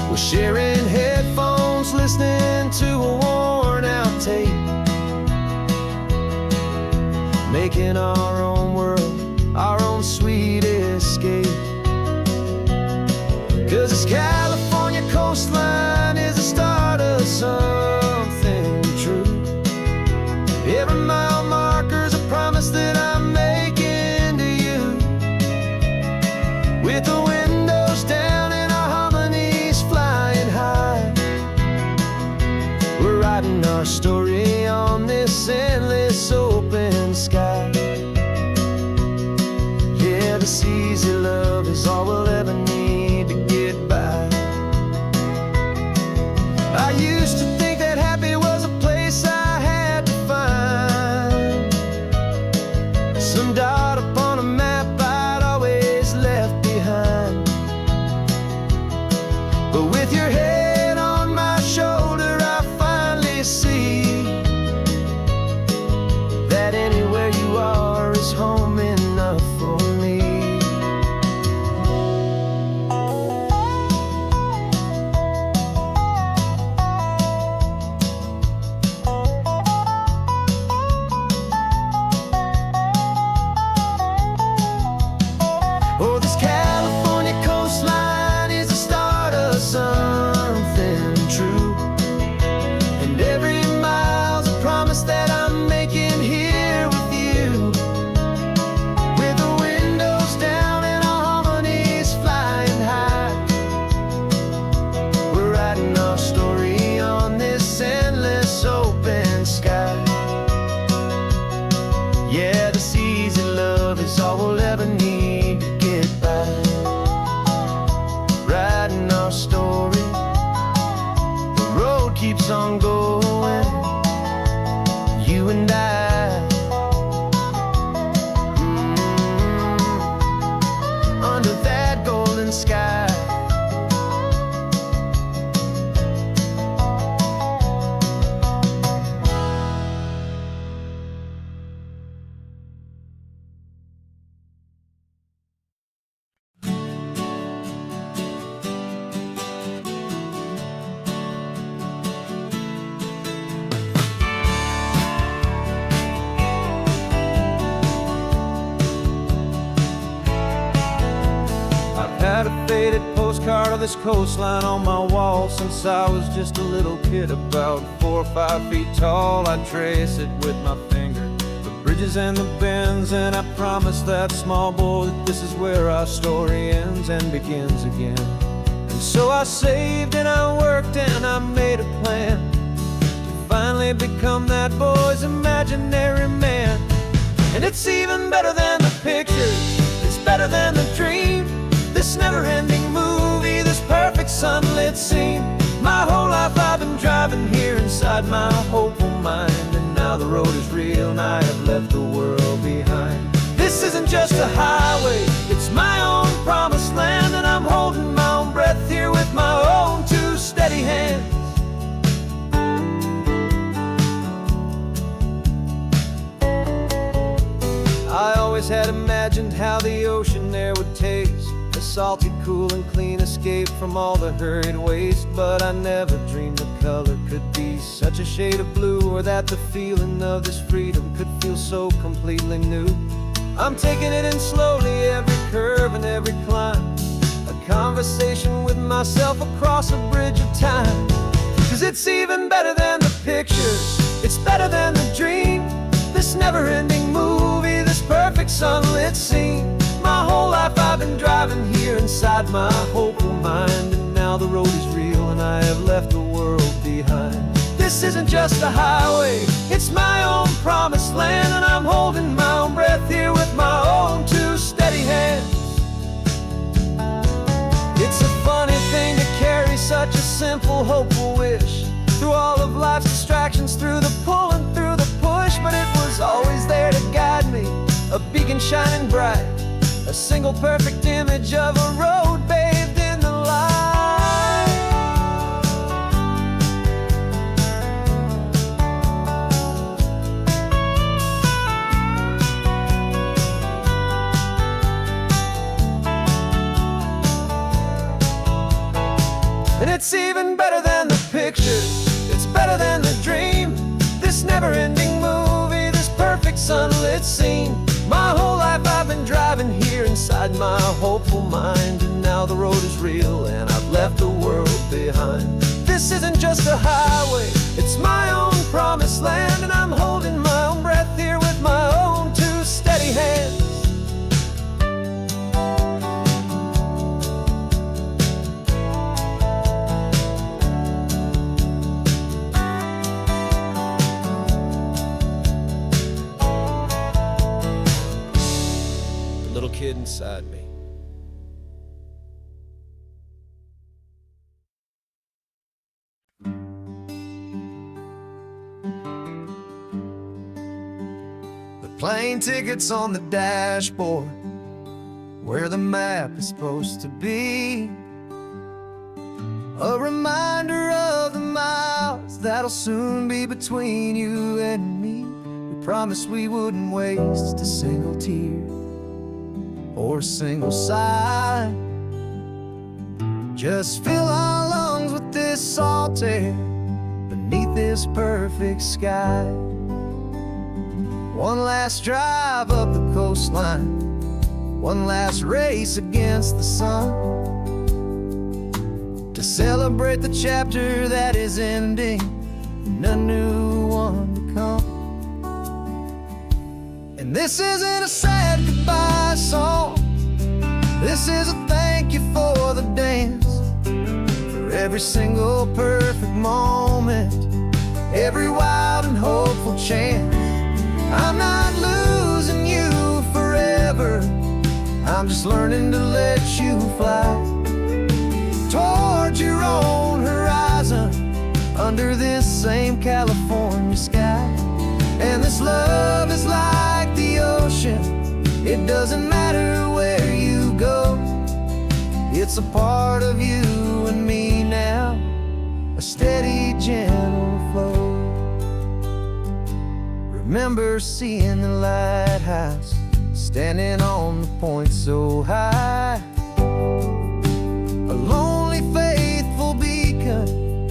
We're sharing headphones, listening to a worn-out tape, making our own world, our own sweet escape. 'Cause this California coastline is the start of something true. Every mile marker's a promise that I'm making to you. With the windows down and our harmonies flying high, we're writing our story on this endless open sky. Yeah, this easy love is all we'll ever need to get by. I used to think that happy was a place I had to find, some dot upon a map I'd always left behind. But with your head on my shoulder, I finally see that anywhere you are is home enough for me. Oh, this California coastline is the start of something true. And every mile's a promise that I'm making here with you. With the windows down and our harmonies flying high, we're writing our story on this endless open sky. Yeah, this easy love is all we'll ever need to get by. Writing our story, the road keeps on going, you and I. Under that golden sky. Had a faded postcard of this coastline on my wall since I was just a little kid, about 4 or 5 feet tall. I trace it with my finger, the bridges and the bends, and I promise that small boy that this is where our story ends and begins again. And so I saved and I worked and I made a plan to finally become that boy's imaginary man. And it's even better than the pictures, it's better than the dream. This never-ending movie, this perfect sunlit scene. My whole life I've been driving here inside my hopeful mind, and now the road is real and I have left the world behind. This isn't just a highway, it's my own promised land, and I'm holding my own breath here with my own 2 steady hands. I always had imagined how the ocean there would taste, a salty, cool and clean, escape from all the hurried waste. But I never dreamed the color could be such a shade of blue, or that the feeling of this freedom could feel so completely new. I'm taking it in slowly, every curve and every climb, a conversation with myself across a bridge of time. 'Cause it's even better than the pictures, it's better than the dream. This never-ending movie, this perfect sunlit scene. My whole life I've been driving here inside my hopeful mind, and now the road is real and I have left the world behind. This isn't just a highway, it's my own promised land, and I'm holding my own breath here with my own two steady hands. It's a funny thing to carry such a simple, hopeful wish through all of life's distractions, through the pull and through the push. But it was always there to guide me, a beacon shining bright, a single perfect image of a road bathed in the light. And it's even better than the pictures, it's better than the dream. This never-ending movie, this perfect sunlit scene. My whole life I've been driving here inside my hopeful mind, and now the road is real and I've left the world behind. This isn't just a highway, it's my own promised land, and I'm holding my own breath here with my own two steady hands. Little kid inside me. The plane tickets on the dashboard, where the map is supposed to be, a reminder of the miles that'll soon be between you and me. We promised we wouldn't waste a single tear or a single sigh. Just fill our lungs with this salt air beneath this perfect sky. One last drive up the coastline, one last race against the sun, to celebrate the chapter that is ending and a new one to come. And this isn't a sad goodbye song, this is a thank you for the dance, for every single perfect moment, every wild and hopeful chance. I'm not losing you forever, I'm just learning to let you fly toward your own horizon, under this same California sky. And this love is like the ocean, it doesn't matter where you go, it's a part of you and me now, a steady, gentle flow. Remember seeing the lighthouse, standing on the point so high, a lonely, faithful beacon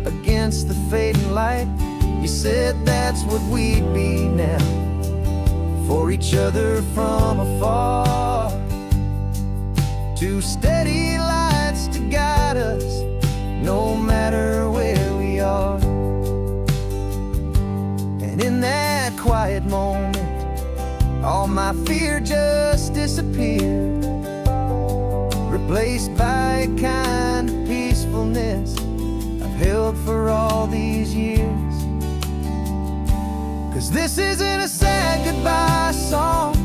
against the fading light. You said that's what we'd be now, for each other from afar. Two steady lights to guide us, no matter where we are. And in that quiet moment, all my fear just disappeared, replaced by a kind of peacefulness I've held for all these years. 'Cause this isn't a sad goodbye song,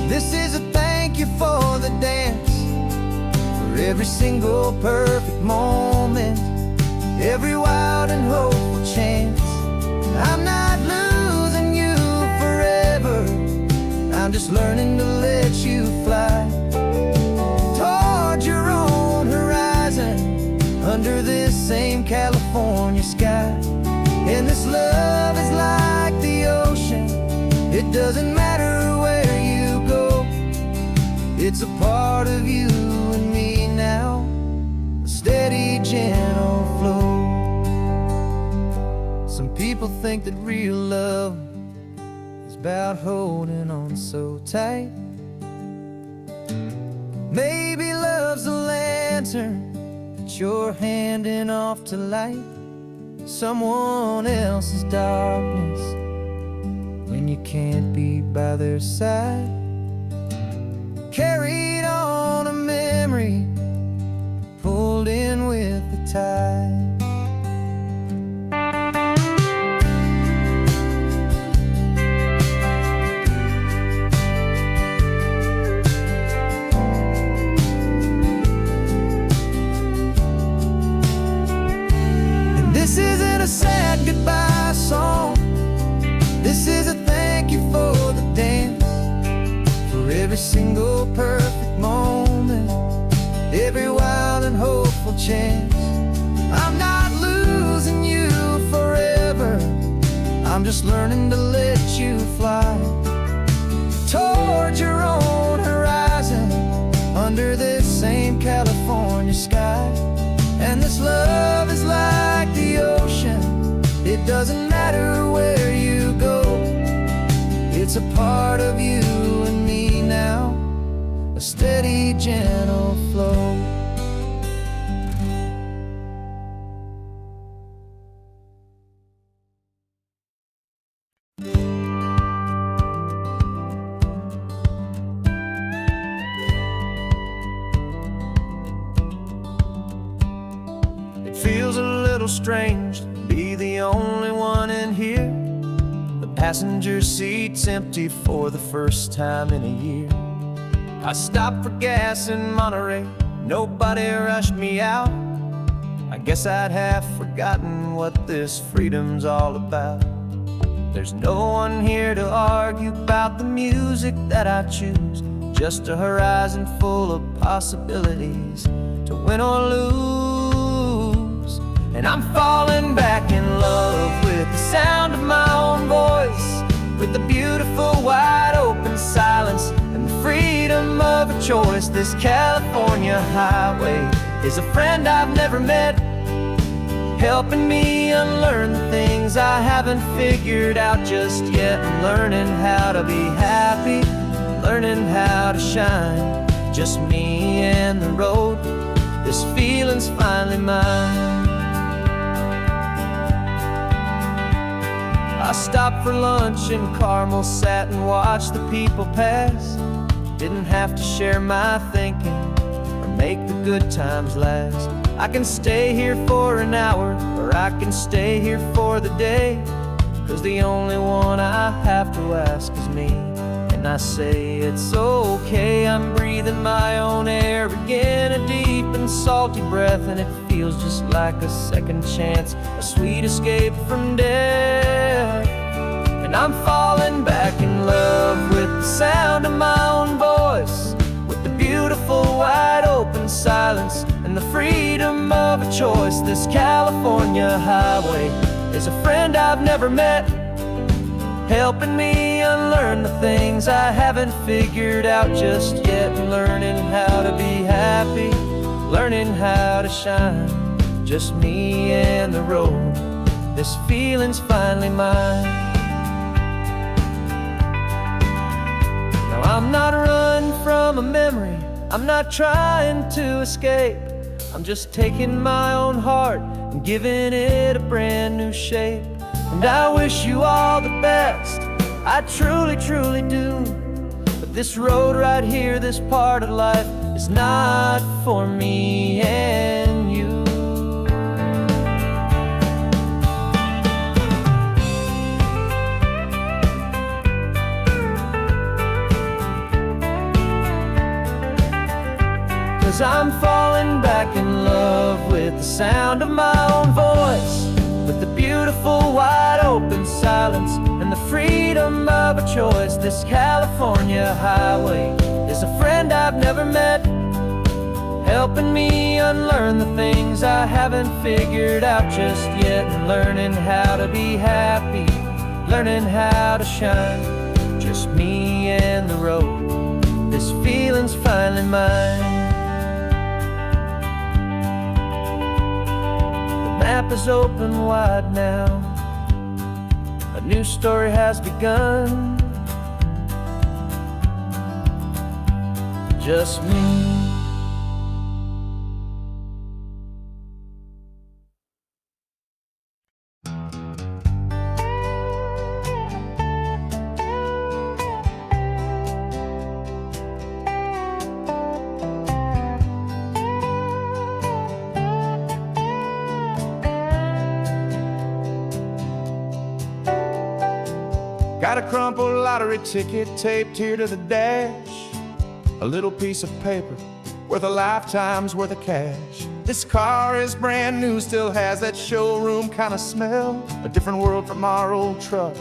this is a thank you for the dance, for every single perfect moment, every wild and hopeful chance. I'm not losing you forever, I'm just learning to let you fly toward your own horizon, under this same California sky. And this love is like the ocean, it doesn't matter where you go, it's It's a part of you and me now, a steady, gentle flow. Some people think that real love is about holding on so tight. Maybe love's a lantern that you're handing off to light someone else's darkness when you can't be by their side. Carried on a memory, pulled in with the tide. This isn't a sad goodbye song. This is a thank you for the dance, for every single perfect moment, every wild and hopeful chance. I'm not losing you forever, I'm just learning to let you fly toward your own horizon, under this same California sky. And this love is like the ocean, it doesn't matter where you go. It's a part of you and me now, a steady, gentle flow. Feels a little strange to be the only one in here. The passenger seat's empty for the first time in a year. I stopped for gas in Monterey, nobody rushed me out. I guess I'd have forgotten what this freedom's all about. There's no one here to argue about the music that I choose, just a horizon full of possibilities to win or lose. And I'm falling back in love with the sound of my own voice, with the beautiful wide open silence and the freedom of a choice. This California highway is a friend I've never met, helping me unlearn the things I haven't figured out just yet. I'm learning how to be happy, learning how to shine, just me and the road. This feeling's finally mine. I stopped for lunch in Carmel, sat and watched the people pass. Didn't have to share my thinking or make the good times last. I can stay here for an hour, or I can stay here for the day, 'cause the only one I have to ask is me. And I say it's okay, I'm breathing my own air again, a deep and salty breath, and it feels just like a second chance, a sweet escape from death. And I'm falling back in love with the sound of my own voice, with the beautiful wide open silence and the freedom of a choice. This California highway is a friend I've never met, helping me unlearn the things I haven't figured out just yet. Learning how to be happy, learning how to shine, just me and the road. This feeling's finally mine. Now I'm not running from a memory, I'm not trying to escape, I'm just taking my own heart and giving it a brand new shape. And I wish you all the best, I truly, truly do. But this road right here, this part of life, is not for me and you. 'Cause I'm falling back in love with the sound of my own voice, with the beautiful wide open silence and the freedom of a choice. This California highway is a friend I've never met, helping me unlearn the things I haven't figured out just yet. And learning how to be happy, learning how to shine, just me and the road. This feeling feeling's finally mine. The map is open wide now. A new story has begun. Just me. Got a crumpled lottery ticket taped here to the dash. A little piece of paper worth a lifetime's worth of cash. This car is brand new, still has that showroom kind of smell. A different world from our old truck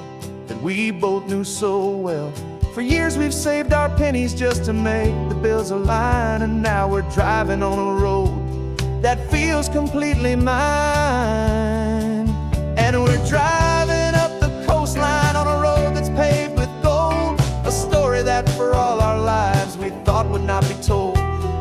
that we both knew so well. For years we've saved our pennies just to make the bills align, and now we're driving on a road that feels completely mine. And we're driving up the coastline on a road that's paved with gold. A story that for all our lives we thought would not be told.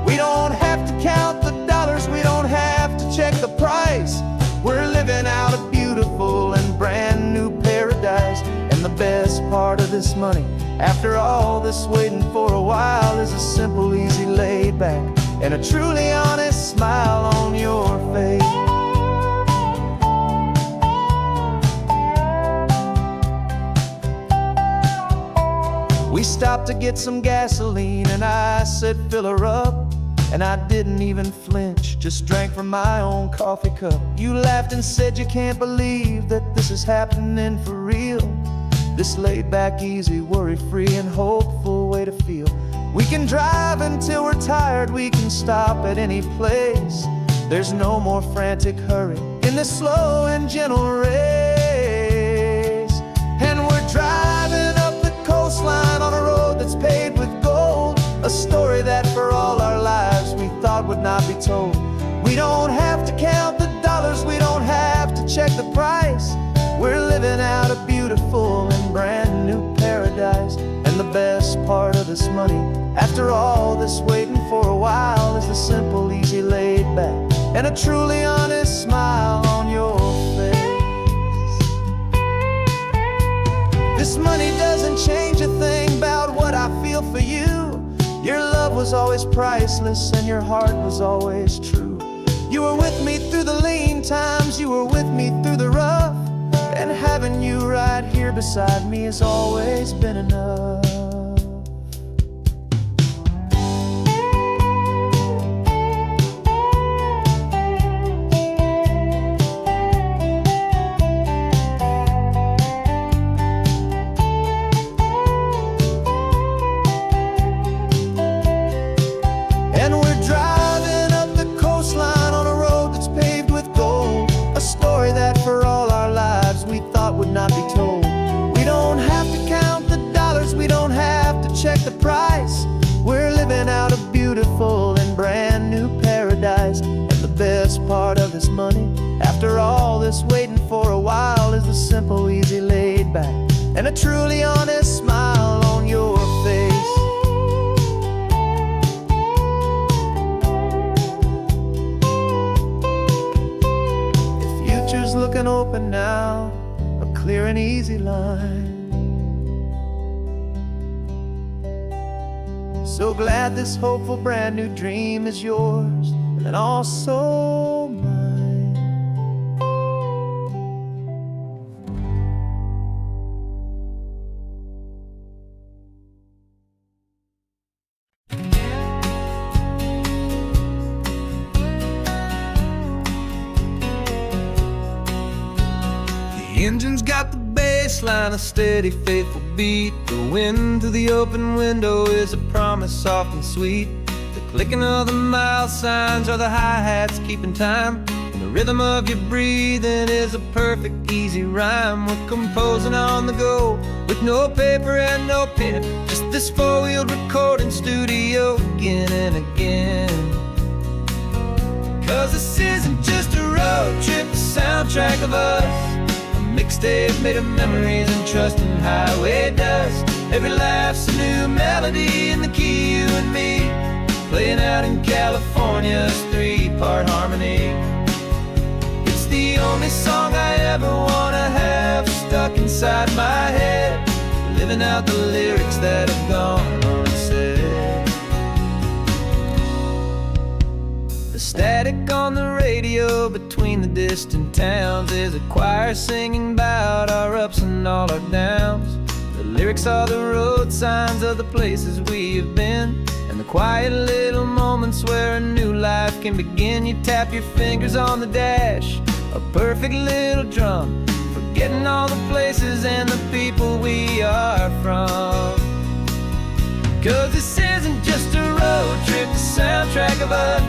We don't have to count the dollars, we don't have to check the price. We're living out a beautiful and brand new paradise. And the best part of this money, after all this waiting for a while, is a simple, easy, laid back, and a truly honest smile on your face. We stopped to get some gasoline, and I said, fill her up. And I didn't even flinch, just drank from my own coffee cup. You laughed and said you can't believe that this is happening for real. This laid back, easy, worry-free and hopeful way to feel. We can drive until we're tired, we can stop at any place. There's no more frantic hurry in this slow and gentle race. And we're driving up the coastline on a road that's paved with gold. A story that for all our lives we thought would not be told. We don't have to count the dollars, we don't have to check the price. We're living out a beautiful and brand new paradise. And the best part of this money, after all this waiting for a while, is the simple, easy, laid back, and a truly honest smile on your face. This money doesn't change a thing about what I feel for you. Your love was always priceless and your heart was always true. You were with me through the lean times, you were with me through the rough. And having you right here beside me has always been enough. And we're driving up the coastline on a road that's paved with gold. A story that for all our lives we thought would not be told. We don't have to count the dollars, we don't have to check the price. We're living out a beautiful and brand new paradise. And the best part of this money, after all this waiting for a while, is the simple, easy, laid back, and a truly honest smile on your face. Looking open now, a clear and easy line. So glad this hopeful brand new dream is yours and also mine. The engine's got the bass line, a steady, faithful beat. The wind through the open window is a promise soft and sweet. The clicking of the mile signs are the hi-hats keeping time. And the rhythm of your breathing is a perfect, easy rhyme. We're composing on the go with no paper and no pen. Just this four-wheeled recording studio again and again. 'Cause this isn't just a road trip, the soundtrack of us. Mixtape made of memories and trust in highway dust. Every laugh's a new melody in the key, you and me, playing out in California's three-part harmony. It's the only song I ever wanna have stuck inside my head, living out the lyrics that have gone unsaid. The static on the radio between the distant towns is a choir singing about our ups and all our downs. The lyrics are the road signs of the places we have been, and the quiet little moments where a new life can begin. You tap your fingers on the dash, a perfect little drum, forgetting all the places and the people we are from. 'Cause this isn't just a road trip, the soundtrack of us,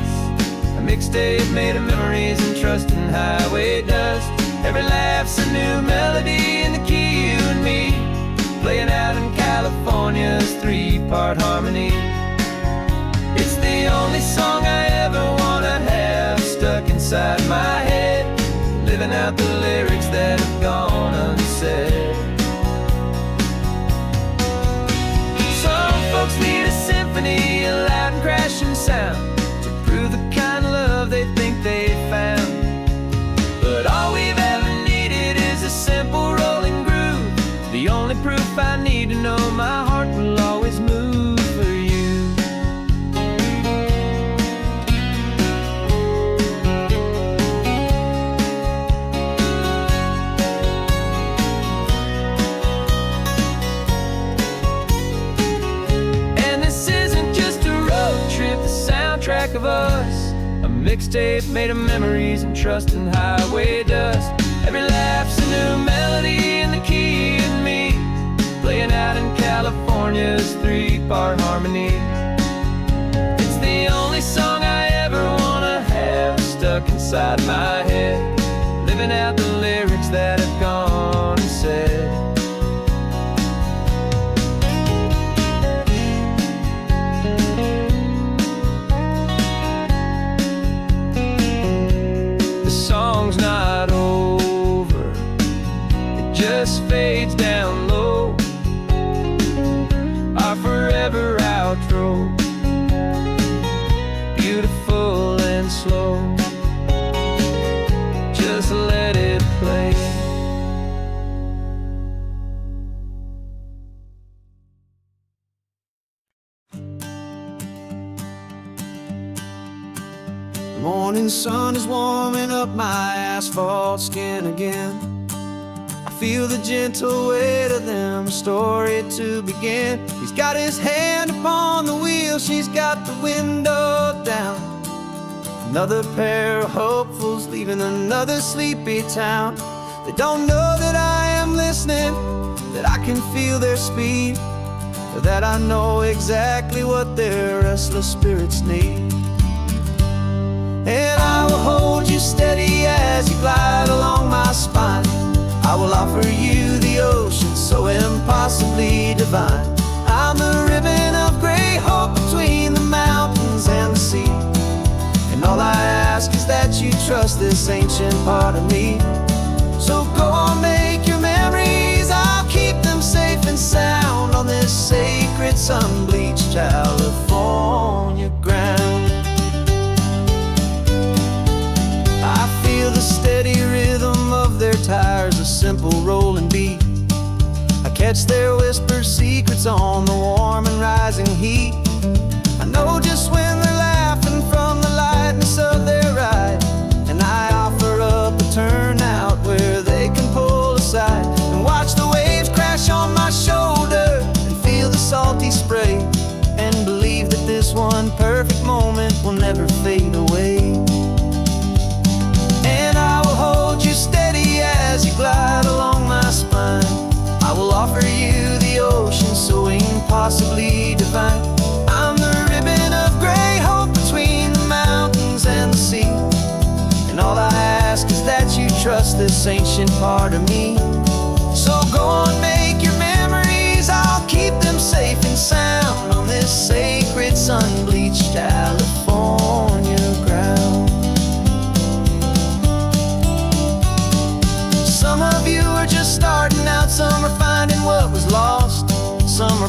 a mixtape made of memories and trust in highway dust. Every laugh's a new melody in the key, you and me, playing out in California's three-part harmony. It's the only song I ever wanna have stuck inside my head, living out the lyrics that have gone unsaid. Some folks need a symphony, a loud and crashing sound, to prove the kind of love they think they found. But all we've ever needed is a simple rolling groove, the only proof I need to know my heart will always move for you. And this isn't just a road trip, the soundtrack of us, a mixtape made of memories and trust in highway dust. Every laugh's a new melody in the key, and me, playing out in California's three-part harmony. It's the only song I ever wanna have stuck inside my head, living out the lyrics that have gone unsaid. The song's not over, it just fades down low, our forever outro, beautiful and slow. Just let it play. The morning sun is warming up my asphalt skin again. I feel the gentle weight of them, a story to begin. He's got his hand upon the wheel, she's got the window down. Another pair of hopefuls leaving another sleepy town. They don't know that I am listening, that I can feel their speed, or that I know exactly what their restless spirits need. And I will hold you steady as you glide along my spine. I will offer you the ocean so impossibly divine. I'm the ribbon of gray hope between the mountains and the sea, and all I ask is that you trust this ancient part of me. So go on, make your memories, I'll keep them safe and sound on this sacred sun-bleached California ground. I feel the steady rhythm of their tires, a simple rolling beat. I catch their whispered secrets on the warm and rising heat. I know just when they're laughing from the lightness of their ride, and I offer up a turnout where they can pull aside and watch the waves crash on my shoulder and feel the salty spray, and believe that this one perfect moment will never fade away. And I will hold you steady as you glide along my spine. I will offer you the ocean so impossibly divine. I'm the ribbon of gray hope between the mountains and the sea, and all I ask is that you trust this ancient part of me. So go on, make your memories, I'll keep them safe and sound on this sacred sun-bleached California ground. Some of you are just starting out, some are finding what was lost, some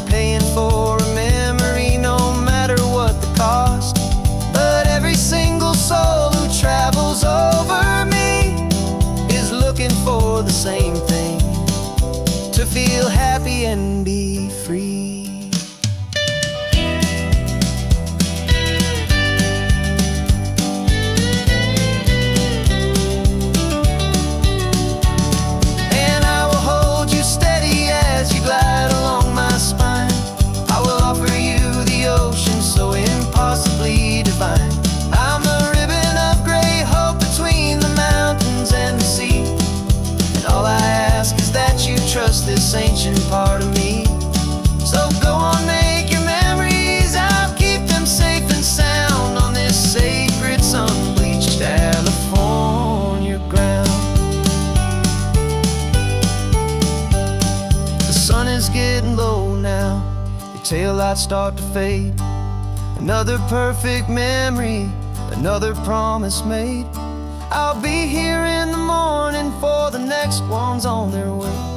feel happy and be free. Trust this ancient part of me. So go on, make your memories. I'll keep them safe and sound on this sacred sun-bleached California ground. The sun is getting low now, your taillights start to fade. Another perfect memory, another promise made. I'll be here in the morning for the next ones on their way.